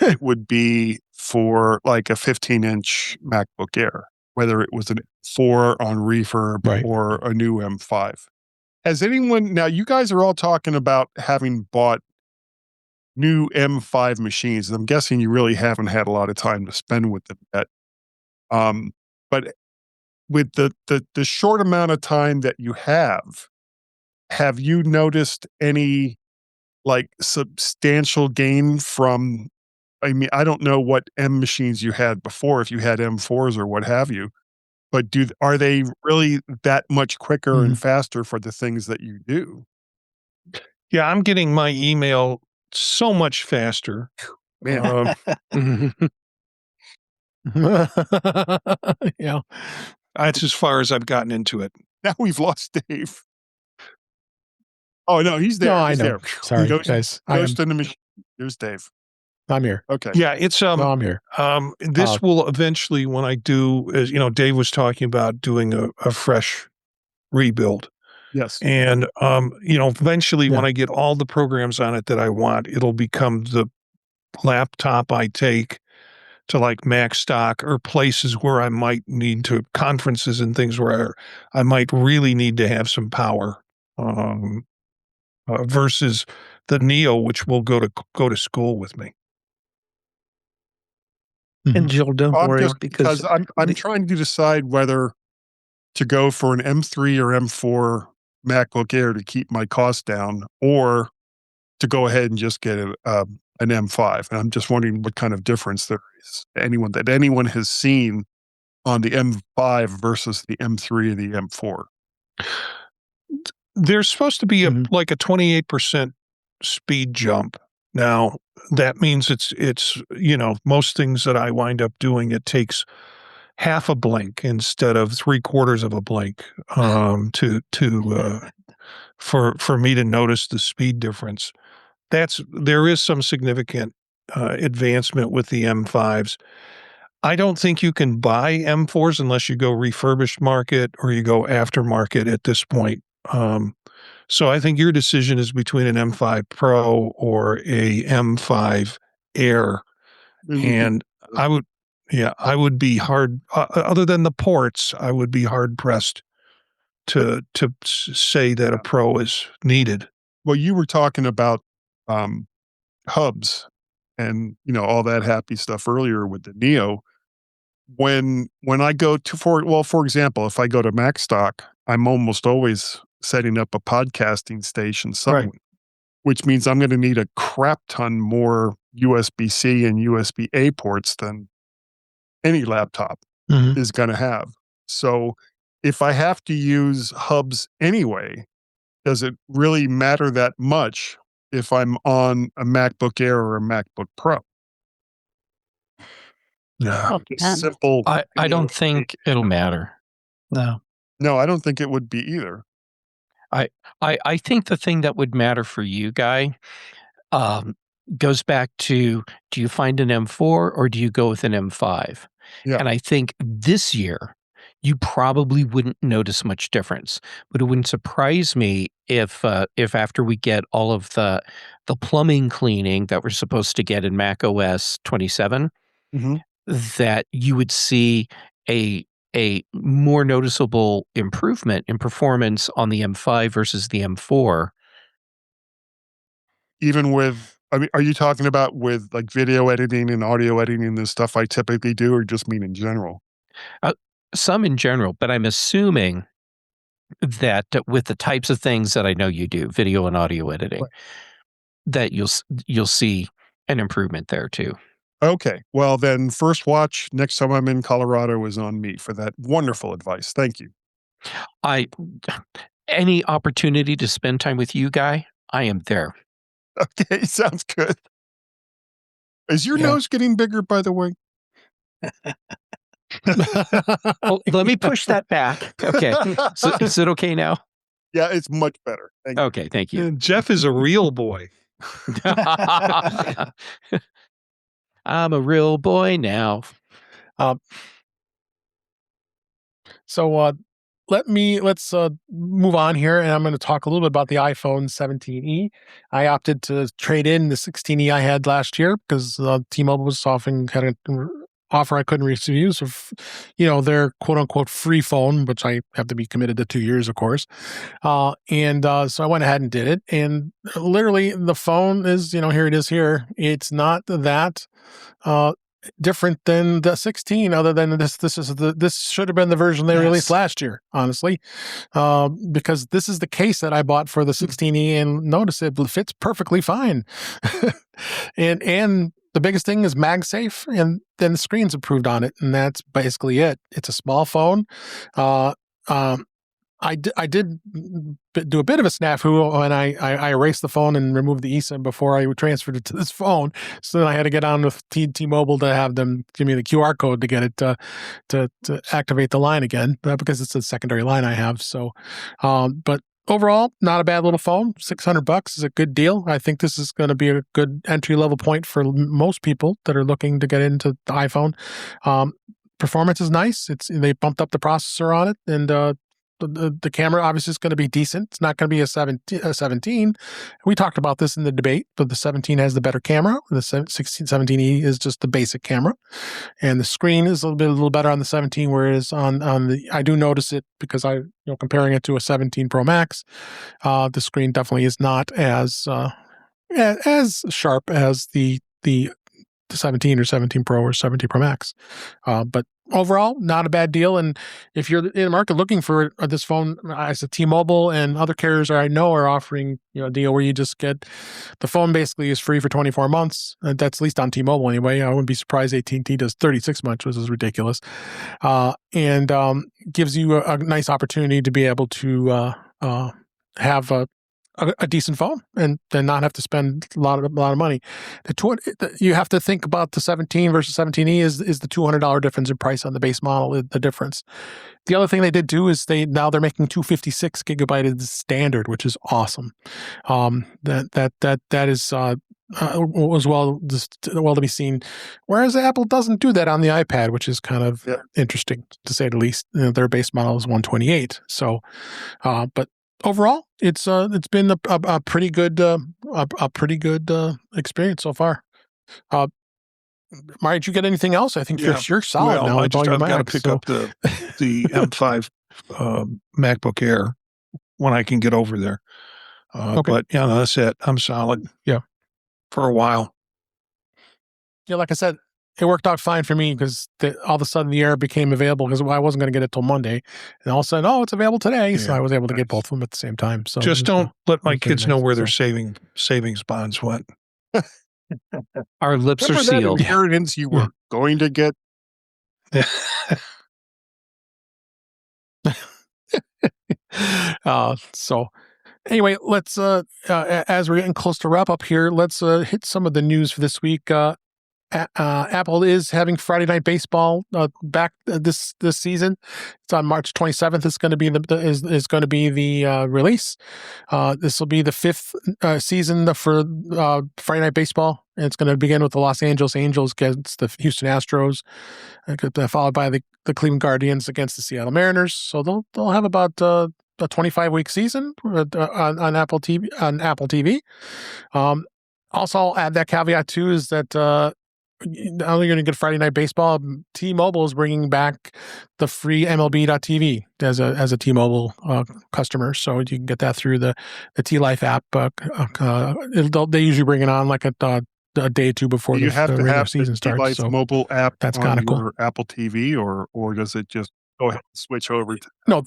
It would be for like a 15-inch MacBook Air, whether it was an 4 on refurb or a new M5. Has anyone, now you guys are all talking about having bought new M5 machines, and I'm guessing you really haven't had a lot of time to spend with them yet. But with the short amount of time that you have you noticed any like substantial gain from, I mean, I don't know what M machines you had before, if you had M4s or what have you, but are they really that much quicker and faster for the things that you do?
Yeah, I'm getting my email so much faster.
Man.
Yeah. That's as far as I've gotten into it.
Now we've lost Dave. Oh, no, he's there.
No, I
he's
know.
there.
Sorry, guys.
Ghost in the machine. There's Dave.
I'm here.
Okay.
Yeah, it's
No, I'm here.
This will eventually, when I do, as you know, Dave was talking about doing a fresh rebuild.
Yes.
And eventually when I get all the programs on it that I want, it'll become the laptop I take to like MacStock or places where I might need to, conferences and things where I might really need to have some power, versus the Neo, which will go to school with me.
And Jill, don't worry,
because I'm trying to decide whether to go for an M3 or M4 MacBook Air to keep my costs down, or to go ahead and just get an M5. And I'm just wondering what kind of difference there is that anyone has seen on the M5 versus the M3 or the M4.
There's supposed to be like a 28% speed jump. Now, that means it's most things that I wind up doing, it takes half a blink instead of 3/4 of a blink for me to notice the speed difference. There is some significant advancement with the M5s. I don't think you can buy M4s unless you go refurbished market or you go aftermarket at this point. So I think your decision is between an M5 Pro or a M5 Air. And I would be hard, other than the ports, I would be hard pressed to say that a Pro is needed.
Well, you were talking about hubs and all that happy stuff earlier with the Neo. When I go for example, if I go to MacStock, I'm almost always setting up a podcasting station somewhere, right, which means I'm going to need a crap ton more USB-C and USB-A ports than any laptop is going to have. So if I have to use hubs anyway, does it really matter that much if I'm on a MacBook Air or a MacBook Pro?
No.
Simple.
I don't think it'll matter.
No,
I don't think it would be either.
I think the thing that would matter for you, Guy, goes back to, do you find an M4 or do you go with an M5? Yeah. And I think this year you probably wouldn't notice much difference, but it wouldn't surprise me if after we get all of the plumbing cleaning that we're supposed to get in macOS 27, that you would see a more noticeable improvement in performance on the M5 versus the M4.
Even with, are you talking about with like video editing and audio editing and the stuff I typically do, or just mean in general?
Some in general, but I'm assuming that with the types of things that I know you do, video and audio editing, right, that you'll see an improvement there too.
Okay. Well, then first watch next time I'm in Colorado is on me for that wonderful advice. Thank you.
Any opportunity to spend time with you, Guy, I am there.
Okay. Sounds good. Is your nose getting bigger, by the way?
Well, let me push that back. Okay. So is it okay now?
Yeah, it's much better. Thank you.
Okay. Thank you.
Jeff is a real boy.
I'm a real boy now.
So let's move on here, and I'm going to talk a little bit about the iPhone 17e. I opted to trade in the 16e I had last year because T-Mobile was offering had an offer I couldn't refuse. So, their quote unquote free phone, which I have to be committed to 2 years, of course. So I went ahead and did it, and literally the phone is, here it is here. It's not that different than the 16, other than this should have been the version they released last year, honestly, because this is the case that I bought for the 16e, and notice it fits perfectly fine. and the biggest thing is MagSafe, and then the screen's improved on it, and that's basically it. It's a small phone. I did do a bit of a snafu, and I erased the phone and removed the eSIM before I transferred it to this phone. So then I had to get on with T-Mobile to have them give me the QR code to get it to activate the line again, because it's a secondary line I have. So, but overall, not a bad little phone. $600 is a good deal. I think this is going to be a good entry level point for most people that are looking to get into the iPhone. Performance is nice. They bumped up the processor on it, and the camera obviously is going to be decent. It's not going to be a 17. We talked about this in the debate, but the 17 has the better camera. The 17E is just the basic camera, and the screen is a little better on the 17. Whereas on the, I do notice it because comparing it to a 17 Pro Max, the screen definitely is not as sharp as the 17 or 17 Pro or 17 Pro Max. But overall, not a bad deal. And if you're in the market looking for this phone, as a T-Mobile and other carriers I know are offering a deal where you just get the phone basically is free for 24 months. That's at least on T-Mobile anyway. I wouldn't be surprised AT&T does 36 months, which is ridiculous. And gives you a nice opportunity to be able to have a decent phone and then not have to spend a lot of money. You have to think about the 17 versus 17E is the $200 difference in price on the base model, the difference. The other thing they did do is they're making 256 gigabyte as standard, which is awesome. That is was well to be seen. Whereas Apple doesn't do that on the iPad, which is kind of interesting to say the least. Their base model is 128. So, but overall, it's been a pretty good experience so far. Marty, did you get anything else? I think you're solid now.
I've got to pick up the M5 MacBook Air when I can get over there. Okay. But that's it. I'm solid.
Yeah,
for a while.
Yeah, like I said, it worked out fine for me because all of a sudden the Air became available because I wasn't going to get it till Monday, and all of a sudden, it's available today. So I was able to get both of them at the same time. So
just don't let my kids know where their savings bonds went.
Our lips are sealed.
That inheritance you were going to get.
So anyway, let's as we're getting close to wrap up here, let's hit some of the news for this week. Apple is having Friday Night Baseball back this season. It's on March 27th. It's going to be the release. This will be the fifth season for Friday Night Baseball. And it's going to begin with the Los Angeles Angels against the Houston Astros, followed by the Cleveland Guardians against the Seattle Mariners. So they'll have about a 25-week season on Apple TV. Also, I'll add that caveat too is that. Not only going to get Friday Night Baseball, T-Mobile is bringing back the free MLB.TV as a T-Mobile customer, so you can get that through the T-Life app. They usually bring it on like a day or two before the regular season starts.
T-Life's mobile app
that's kind of cool.
Apple TV, or does it just go ahead and switch over to?
No.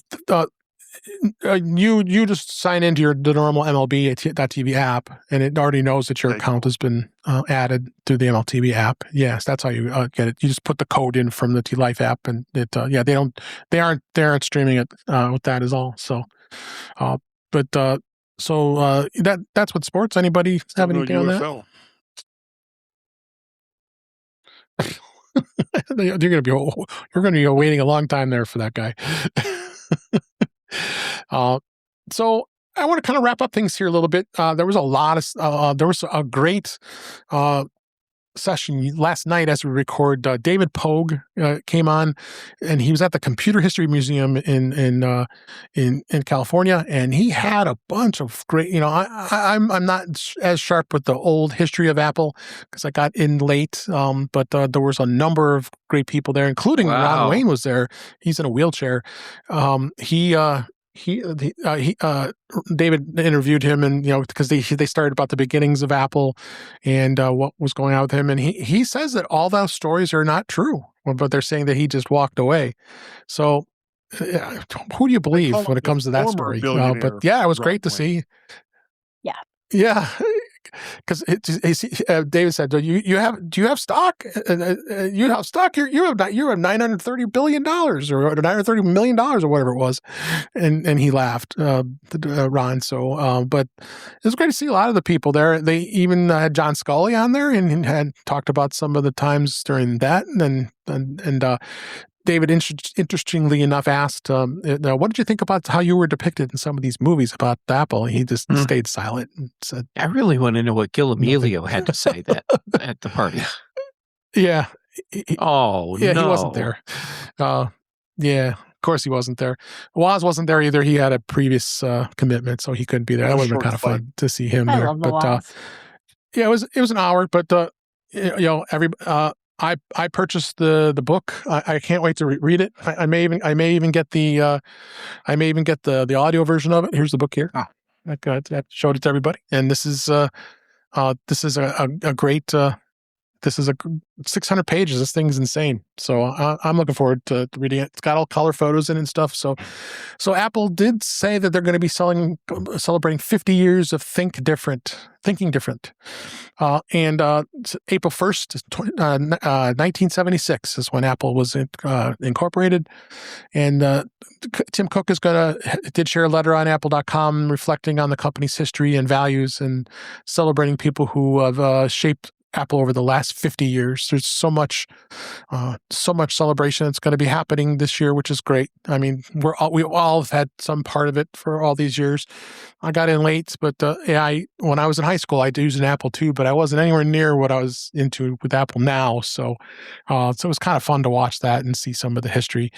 You just sign into the normal MLB.TV app, and it already knows that your account has been added through the MLB app. Yes, that's how you get it. You just put the code in from the T-Life app, and it they aren't streaming it with that is all. So, that's what sports. Anybody have anything on that? You're going to be waiting a long time there for that guy. So I want to kind of wrap up things here a little bit. There was a great session last night as we record. David Pogue came on, and he was at the Computer History Museum in California, and he had a bunch of great. I'm not as sharp with the old history of Apple because I got in late, but there was a number of great people there, including Ron Wayne was there. He's in a wheelchair. David interviewed him, and because they started about the beginnings of Apple and what was going on with him, and he says that all those stories are not true, but they're saying that he just walked away. So who do you believe when it comes to that story? But yeah, it was great to see. Yeah. Because David said, "Do you have stock? You have stock. You have $930 billion or $930 million or whatever it was," and he laughed, Ron. So, but it was great to see a lot of the people there. They even had John Scully on there and had talked about some of the times during that, and David, interestingly enough, asked, what did you think about how you were depicted in some of these movies about Apple? He just stayed silent and said,
I really want to know what Gil Amelio had to say that at the party.
Yeah.
He
wasn't there. Yeah, of course he wasn't there. Woz wasn't there either. He had a previous commitment, so he couldn't be there. That would have been kind of fun to see him there.
Love the Woz.
Yeah, it was an hour, but I purchased the book. I can't wait to read it. I may even get the audio version of it. Here's the book here. I showed it to everybody, and this is a great. This is 600 pages. This thing's insane. So I'm looking forward to reading it. It's got all color photos in it and stuff. So Apple did say that they're going to be celebrating 50 years of thinking different. And April 1st, 1976 is when Apple was incorporated. And Tim Cook did share a letter on Apple.com reflecting on the company's history and values and celebrating people who have shaped Apple over the last 50 years. There's so much celebration that's going to be happening this year, which is great. I mean, we all have had some part of it for all these years. I got in late, but when I was in high school, I used an Apple too, but I wasn't anywhere near what I was into with Apple now. So it was kind of fun to watch that and see some of the history.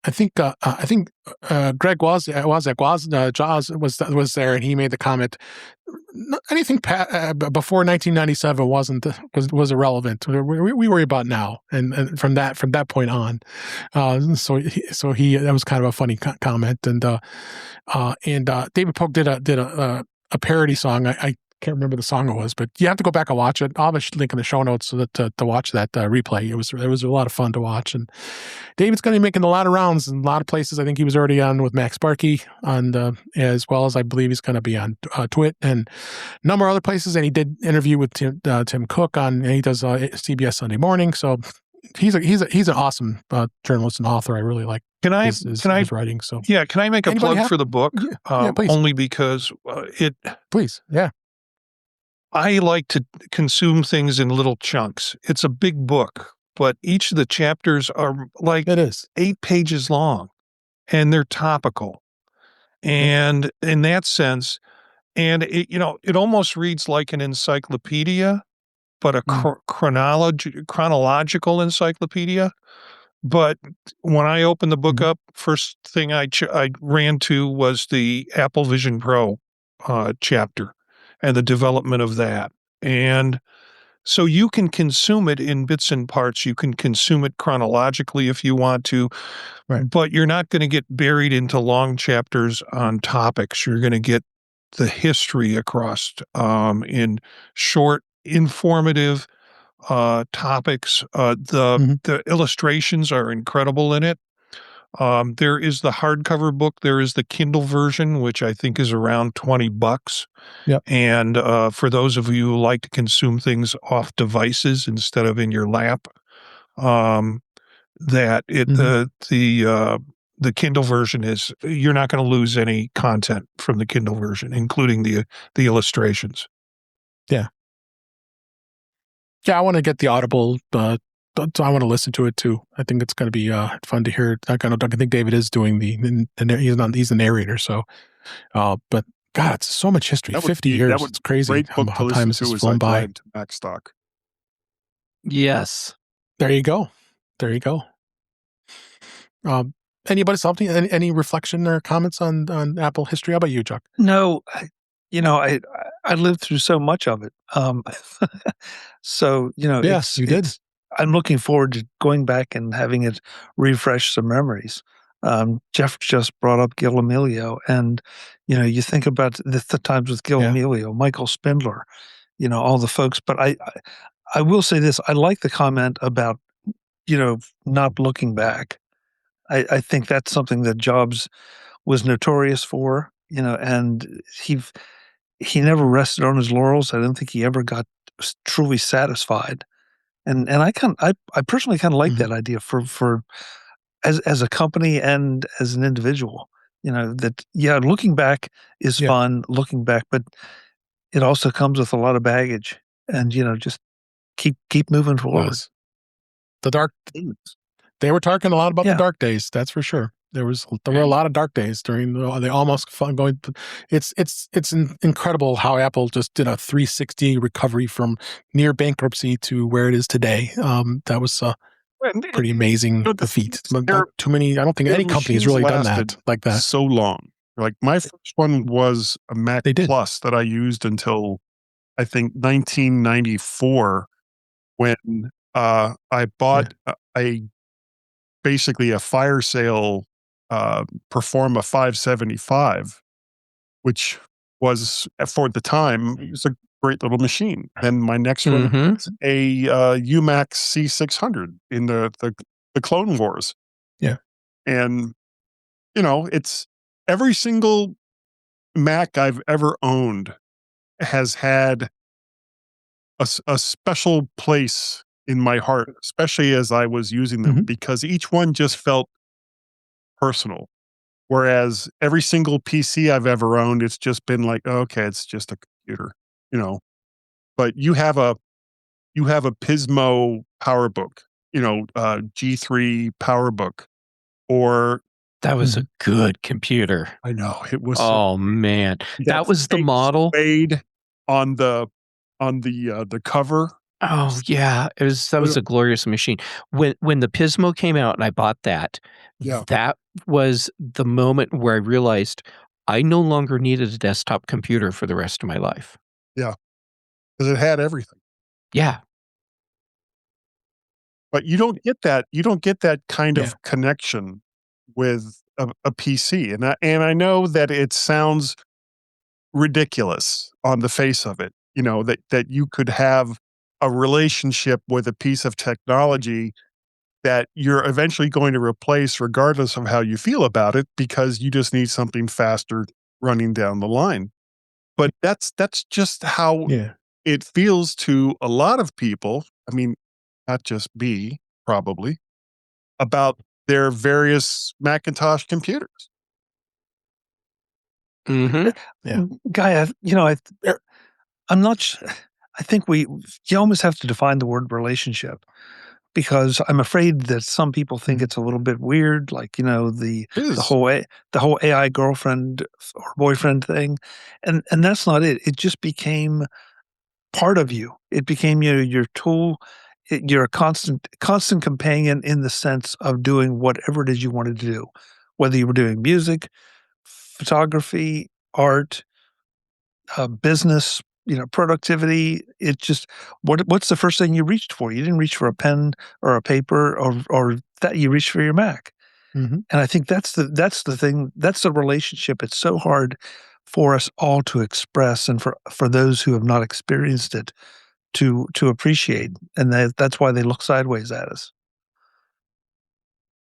I think Greg Jaws was there, and he made the comment. Anything before 1997 was irrelevant. We worry about now, and from that point on. So that was kind of a funny comment, and David Polk did a parody song. I can't remember the song it was, but you have to go back and watch it. I'll have a link in the show notes so that to watch that replay. It was a lot of fun to watch, and David's going to be making a lot of rounds in a lot of places. I think he was already on with Max Sparky, as well as I believe he's going to be on Twit and a number of other places. And he did interview with Tim Cook and he does CBS Sunday Morning. So he's an awesome journalist and author. I really like his writing. So
yeah, can I make a plug for the book?
Please.
Only because
Please, yeah.
I like to consume things in little chunks. It's a big book, but each of the chapters are like 8 pages long, and they're topical. And in that sense, and it almost reads like an encyclopedia, but a chronological encyclopedia. But when I opened the book up, first thing I ran to was the Apple Vision Pro chapter and the development of that. And so you can consume it in bits and parts. You can consume it chronologically if you want to, but you're not going to get buried into long chapters on topics. You're going to get the history across in short, informative topics. The illustrations are incredible in it. There is the hardcover book. There is the Kindle version, which I think is around $20.
Yep.
And for those of you who like to consume things off devices instead of in your lap, the Kindle version you're not going to lose any content from the Kindle version, including the illustrations.
Yeah. Yeah, I want to get the Audible. So I want to listen to it too. I think it's going to be fun to hear. I think David is doing he's the narrator. So, but God, it's so much history. 50 years. It's crazy how time has flown by.
MacStock.
Yes.
There you go. Anybody something? Any reflection or comments on Apple history? How about you, Chuck?
No, I lived through so much of it. So
yes, you did.
I'm looking forward to going back and having it refresh some memories. Jeff just brought up Gil Amelio, and you think about the times with Gil Amelio, Michael Spindler, all the folks. But I will say this: I like the comment about not looking back. I think that's something that Jobs was notorious for, and he never rested on his laurels. I don't think he ever got truly satisfied. And I personally kind of like that idea for as a company and as an individual, that looking back is fun, looking back, but it also comes with a lot of baggage, and just keep moving forward.
The They were talking a lot about the dark days. That's for sure. There were a lot of dark days during they almost going. It's incredible how Apple just did a 360 recovery from near bankruptcy to where it is today. That was pretty amazing feat. Not too many. I don't think any company's really done that like that.
So long. Like my first one was a Mac Plus that I used until I think 1994, when I bought basically a fire sale Performa 575, which was, for the time, it was a great little machine. Then my next one was a UMax C600 in the Clone Wars.
Yeah.
And, it's every single Mac I've ever owned has had a special place in my heart, especially as I was using them, because each one just felt personal. Whereas every single PC I've ever owned, it's just been like, okay, it's just a computer, But you have a Pismo PowerBook, G3 PowerBook, or
that was a good computer.
I know it was.
Oh man, that was the model.
Suede on the cover.
Oh yeah, that was a glorious machine. When the Pismo came out and I bought that, that was the moment where I realized I no longer needed a desktop computer for the rest of my life.
Yeah, because it had everything.
Yeah,
but you don't get that. You don't get that kind of connection with a PC, and I know that it sounds ridiculous on the face of it. That you could have a relationship with a piece of technology that you're eventually going to replace regardless of how you feel about it, because you just need something faster running down the line. But that's just how it feels to a lot of people. I mean, not just me, probably, about their various Macintosh computers.
Yeah. Guy, I'm not I think you almost have to define the word relationship, because I'm afraid that some people think it's a little bit weird, like, the whole AI girlfriend or boyfriend thing. And that's not it. It just became part of you. It became your tool. You're a constant companion in the sense of doing whatever it is you wanted to do, whether you were doing music, photography, art, business, productivity. It just, what's the first thing you reached for? You didn't reach for a pen or a paper or that. You reached for your Mac. And I think that's the thing. That's the relationship. It's so hard for us all to express, and for those who have not experienced it to appreciate. And that's why they look sideways at us.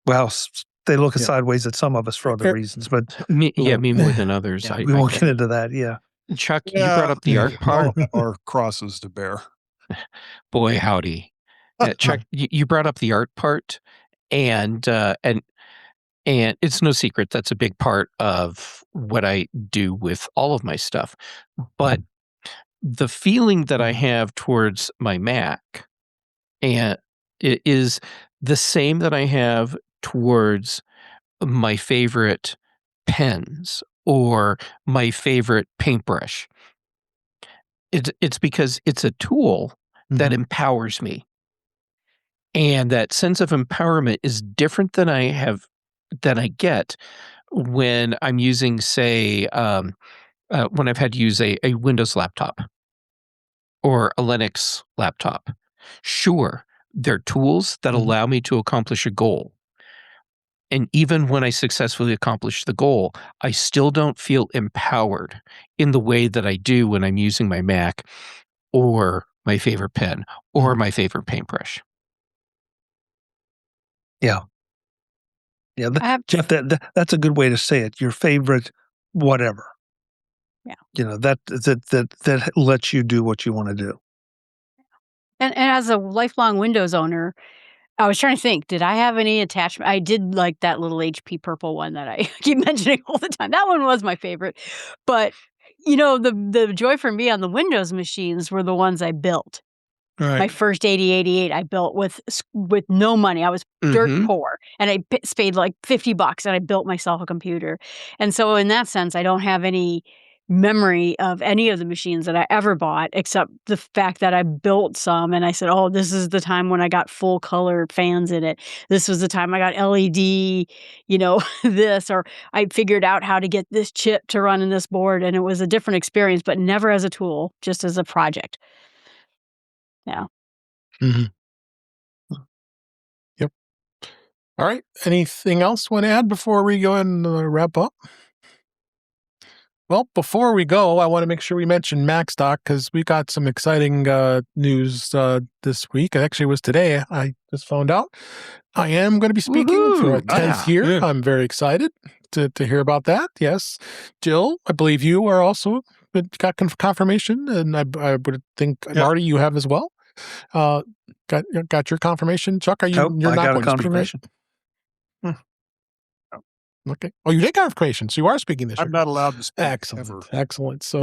Well, they look sideways at some of us for other reasons, but
me more than others.
We won't get into that. Yeah.
Chuck, you brought up the art part.
Or crosses to bear.
Boy, howdy. Chuck, you brought up the art part, and it's no secret that's a big part of what I do with all of my stuff. But the feeling that I have towards my Mac and it is the same that I have towards my favorite pens or my favorite paintbrush. It's because it's a tool that empowers me. And that sense of empowerment is different than I get when I'm using, say, when I've had to use a Windows laptop or a Linux laptop. Sure, they're tools that allow me to accomplish a goal. And even when I successfully accomplish the goal, I still don't feel empowered in the way that I do when I'm using my Mac or my favorite pen or my favorite paintbrush.
Yeah. Yeah. Jeff, that's a good way to say it. Your favorite whatever.
Yeah.
That lets you do what you want to do.
And as a lifelong Windows owner, I was trying to think, did I have any attachment? I did like that little HP purple one that I keep mentioning all the time. That one was my favorite. But, the joy for me on the Windows machines were the ones I built.
Right.
My first 8088 I built with no money. I was dirt poor, and I paid like $50 and I built myself a computer. And so in that sense, I don't have any memory of any of the machines that I ever bought, except the fact that I built some and I said, oh, this is the time when I got full color fans in it. This was the time I got LED, this, or I figured out how to get this chip to run in this board. And it was a different experience, but never as a tool, just as a project. Yeah.
Yep. All right. Anything else you want to add before we go and wrap up? Well, before we go, I want to make sure we mention MacStock because we got some exciting news this week. Actually, it was today. I just found out I am going to be speaking for a 10th year. Yeah. I'm very excited to hear about that. Yes. Jill, I believe you are also got confirmation, and I would think, Marty, you have as well. Got your confirmation, Chuck? Are you?
Nope,
you're
I
not
got
going
a confirmation.
To speak, right? Okay. Oh, you did confirmation, so you are speaking this year.
I'm not allowed to speak.
Excellent.
Ever.
Excellent. So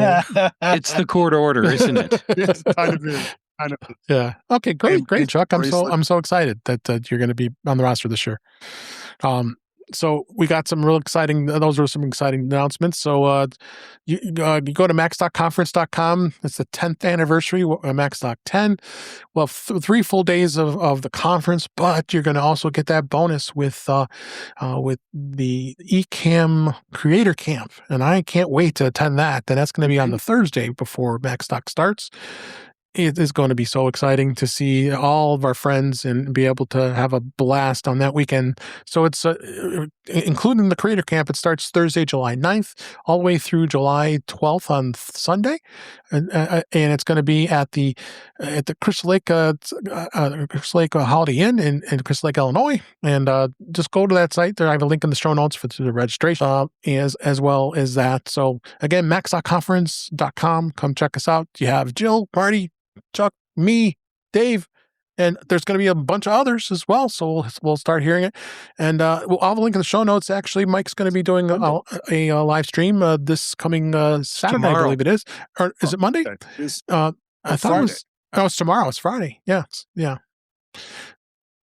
it's the court order, isn't it?
It's kind of is.
Yeah. Okay. Great, Chuck. I'm so excited that you're going to be on the roster this year. So we got some real exciting, those were some exciting announcements. So you go to MacStockConference.com. It's the 10th anniversary of MacStock 10. Well, 3 full days of the conference, but you're going to also get that bonus with the Ecamm Creator Camp. And I can't wait to attend that. And that's going to be on the Thursday before MacStock starts. It is going to be so exciting to see all of our friends and be able to have a blast on that weekend. So it's including the Creator Camp. It starts Thursday, July 9th, all the way through July 12th on Sunday, and it's going to be at the Crystal Lake Holiday Inn in Crystal Lake, Illinois. And just go to that site. There, I have a link in the show notes for the registration as well as that. So again, MacStockConference.com. Come check us out. You have Jill, Marty, Chuck, me, Dave, and there's going to be a bunch of others as well. So we'll start hearing it. And I'll have a link in the show notes. Actually, Mike's going to be doing a live stream this coming Saturday, tomorrow. I believe it is. Or is it Monday? I thought it was. Oh, it's tomorrow. It's Friday. Yeah. Yeah.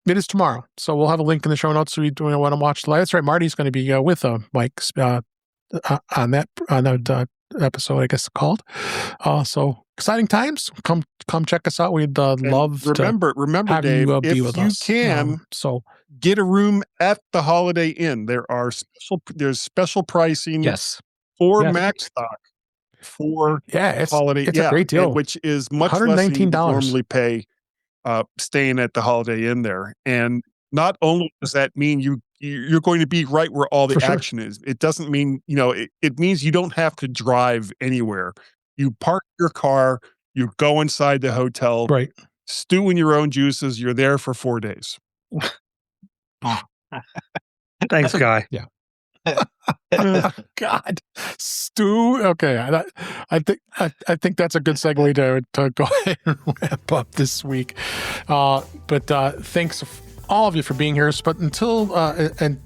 It is tomorrow. So we'll have a link in the show notes so you want to watch the live. That's right. Marty's going to be with Mike on that episode, I guess, called. So exciting times. Come check us out. We'd love to have
Dave,
you be with us.
If you can, get a room at the Holiday Inn. There's special pricing. For MacStock for Holiday.
It's a great deal,
which is much less than you normally pay staying at the Holiday Inn there. And not only does that mean you're going to be right where all the action is. It doesn't mean, it means you don't have to drive anywhere. You park your car, you go inside the hotel, stew in your own juices. You're there for 4 days.
Thanks, Guy.
Yeah. God, stew. Okay, I think that's a good segue to go ahead and wrap up this week. But thanks all of you for being here. But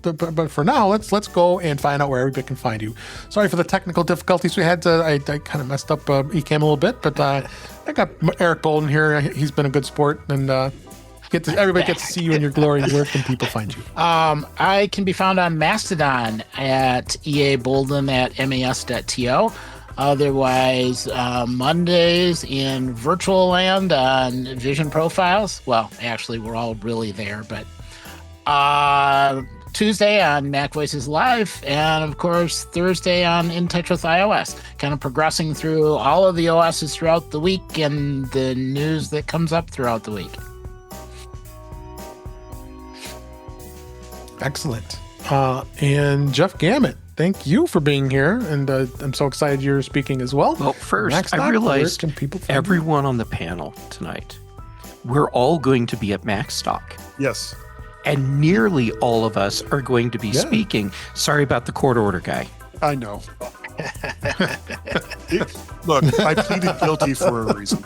but for now, let's go and find out where everybody can find you. Sorry for the technical difficulties we had. I kind of messed up Ecamm a little bit, but I got Eric Bolden here. He's been a good sport, and everybody gets to see you in your glory. Where can people find you?
I can be found on Mastodon at eabolden@mas.to. Otherwise, Mondays in Virtual Land on Vision Profiles. Well, actually, we're all really there, but Tuesday on Mac Voices Live, and of course, Thursday on In Touch with iOS. Kind of progressing through all of the OSs throughout the week and the news that comes up throughout the week.
Excellent. And Jeff Gamet, thank you for being here, and I'm so excited you're speaking as well.
Well, first, I realized everyone on the panel tonight, we're all going to be at MacStock.
Yes.
And nearly all of us are going to be speaking. Sorry about the court order, Guy.
I know. Look, I pleaded guilty for a reason.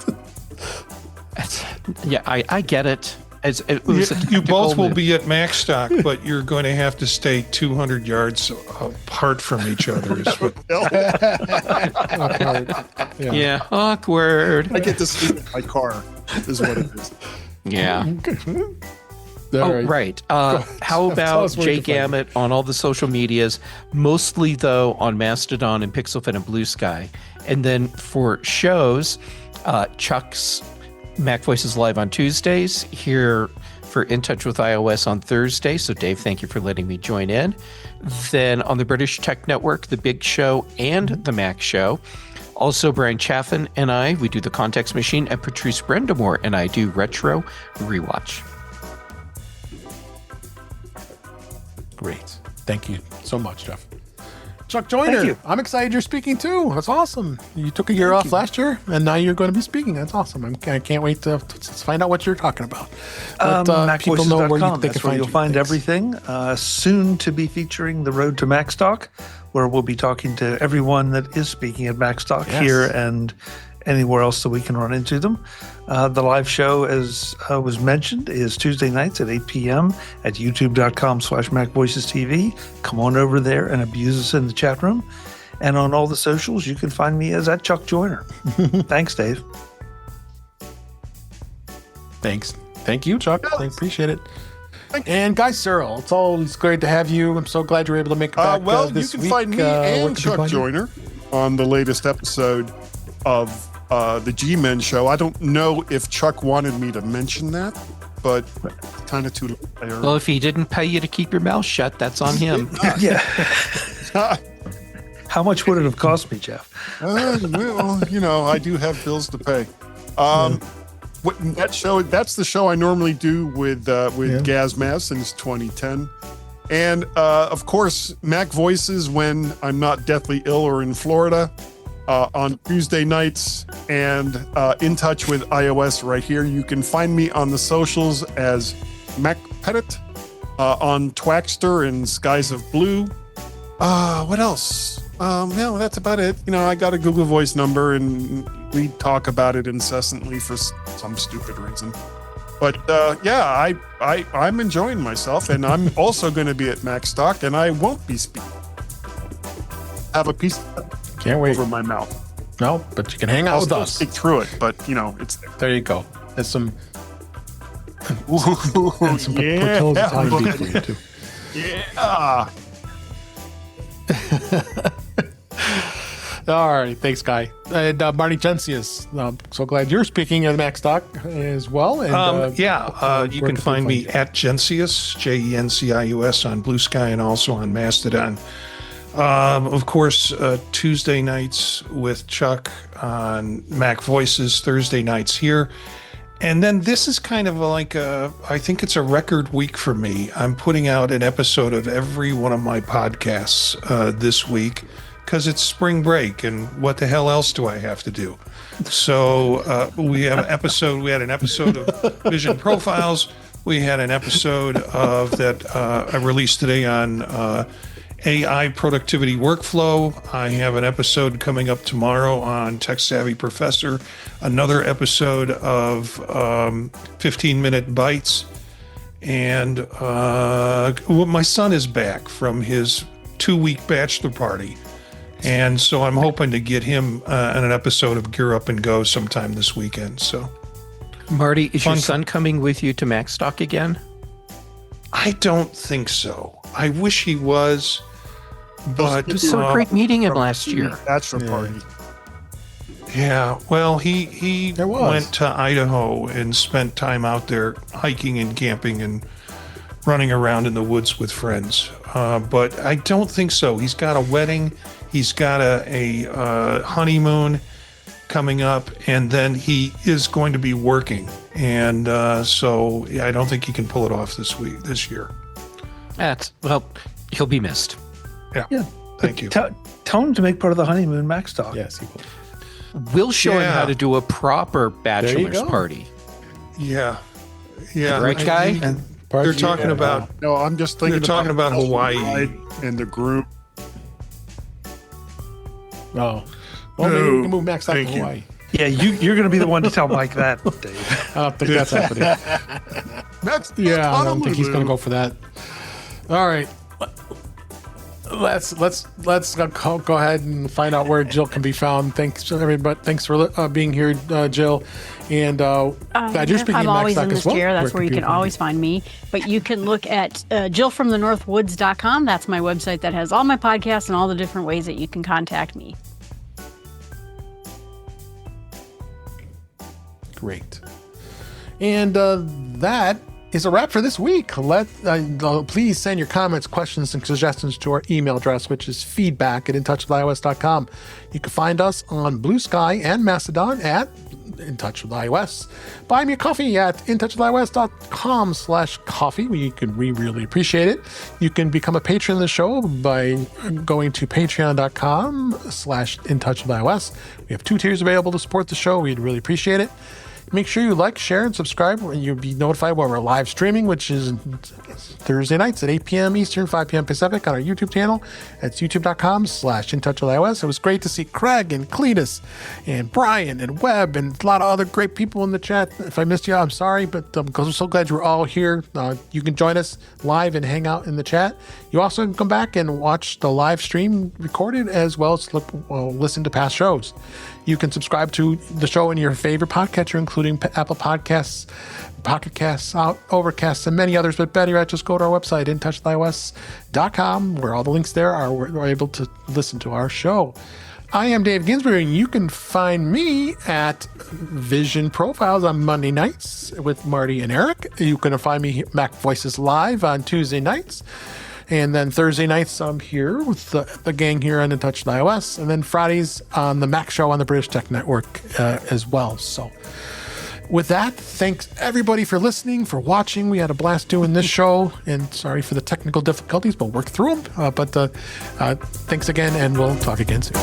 I get it.
You both will be at MacStock, but you're going to have to stay 200 yards apart from each other.
Yeah, awkward.
I get to sleep in my car. is what it is.
Yeah. Right. How about Jay Gamet on all the social medias, mostly, though, on Mastodon and PixelFed and Blue Sky. And then for shows, Chuck's Mac Voices Live on Tuesdays, here for In Touch with iOS on Thursday. So, Dave, thank you for letting me join in. Then on the British Tech Network, The Big Show and The Mac Show. Also, Brian Chaffin and I, we do The Context Machine, and Patrice Brendamore and I do Retro Rewatch.
Great. Thank you so much, Jeff. Chuck Joyner, I'm excited you're speaking too. That's awesome. You took a year off last year, and now you're going to be speaking. That's awesome. I can't wait to find out what you're talking about. But people know where they can find
you'll find everything. Soon to be featuring The Road to MacStock, where we'll be talking to everyone that is speaking at MacStock here and anywhere else that we can run into them. The live show, as was mentioned, is Tuesday nights at 8 p.m. at youtube.com/MacVoicesTV. Come on over there and abuse us in the chat room. And on all the socials, you can find me as @ChuckJoyner. Thanks, Dave.
Thanks. Thank you, Chuck. I appreciate it. And Guy Serle, it's always great to have you. I'm so glad you were able to make it back this week.
You can find me and Chuck Joyner on the latest episode of the G-Men show. I don't know if Chuck wanted me to mention that, but kind of too late.
Well, if he didn't pay you to keep your mouth shut, that's on him.
Yeah. How much would it have cost me, Jeff?
Well, I do have bills to pay. That's the show I normally do with Gazmaz since 2010. And, of course, Mac Voices when I'm not deathly ill or in Florida. On Tuesday nights and In Touch with iOS right here. You can find me on the socials as MacPettit, on Twaxter and Skies of Blue. What else? That's about it. I got a Google Voice number and we talk about it incessantly for some stupid reason. But I'm enjoying myself, and I'm also going to be at MacStock, and I won't be speaking. Have a piece
Can't wait
over my mouth.
No, but you can hang out with us.
Speak through it, but it's there.
There you go. There's some
Italian
beef for you too.
Yeah.
All right, thanks, Guy. And Marty Jencius, so glad you're speaking at MacStock as well. And
you can find me at Jencius, Jencius on Blue Sky and also on Mastodon. Of course, Tuesday nights with Chuck on Mac Voices, Thursday nights here. And then this is kind of I think it's a record week for me. I'm putting out an episode of every one of my podcasts this week because it's spring break and what the hell else do I have to do? So we had an episode of Vision Profiles. We had an episode of that I released today on AI productivity workflow. I have an episode coming up tomorrow on Tech Savvy Professor, another episode of 15-minute bites. And my son is back from his 2-week bachelor party. And so I'm hoping to get him on an episode of Gear Up and Go sometime this weekend. So,
Marty, is your son coming with you to MacStock again?
I don't think so. I wish he was. But
it was so great meeting him last year.
Bachelor party.
Yeah, well, he went to Idaho and spent time out there hiking and camping and running around in the woods with friends. But I don't think so. He's got a wedding. He's got a honeymoon coming up, and then he is going to be working. And so I don't think he can pull it off this year.
He'll be missed.
Yeah. Thank you.
Tell him to make part of the honeymoon MacStock.
Yes, he will.
We'll show him how to do a proper bachelor's party.
Yeah.
Right, Guy?
And they're talking about.
No, I'm just thinking.
They're talking about Hawaii
and the group.
Oh, well, maybe we can move MacStock to Hawaii.
Yeah, you're going to be the one to tell Mike that, Dave.
I don't think that's happening. I don't think he's going to go for that. All right. let's go ahead and find out where Jill can be found. Thanks everybody. Thanks for being here, Jill. And glad you're speaking.
I'm always in
MacStock
this
as well.
chair. That's where you can always find me. But you can look at jillfromthenorthwoods.com. That's my website that has all my podcasts and all the different ways that you can contact me.
Great. And that is a wrap for this week. Please send your comments, questions, and suggestions to our email address, which is feedback@intouchwithios.com. You can find us on Blue Sky and Mastodon at In Touch with iOS. Buy me a coffee at intouchwithios.com/coffee. We really appreciate it. You can become a patron of the show by going to patreon.com/intouchwithios. We have 2 tiers available to support the show. We'd really appreciate it. Make sure you like, share, and subscribe. You'll be notified when we're live streaming, which is Thursday nights at 8 p.m. Eastern, 5 p.m. Pacific on our YouTube channel. It's youtube.com/intouchwithios. It was great to see Craig and Cletus and Brian and Webb and a lot of other great people in the chat. If I missed you, I'm sorry, but because I'm so glad you're all here. You can join us live and hang out in the chat. You also can come back and watch the live stream recorded as well as listen to past shows. You can subscribe to the show in your favorite podcatcher, including Apple Podcasts, Pocket Casts, Overcast, and many others. But better yet, just go to our website, intouchwithios.com, where all the links there are where you're able to listen to our show. I am Dave Ginsburg, and you can find me at Vision Profiles on Monday nights with Marty and Eric. You can find me Mac Voices Live on Tuesday nights. And then Thursday nights, I'm here with the gang here on In Touch with iOS. And then Fridays on the Mac Show on the British Tech Network as well. So with that, thanks everybody for listening, for watching. We had a blast doing this show. And sorry for the technical difficulties, but we'll work through them. But thanks again, and we'll talk again soon.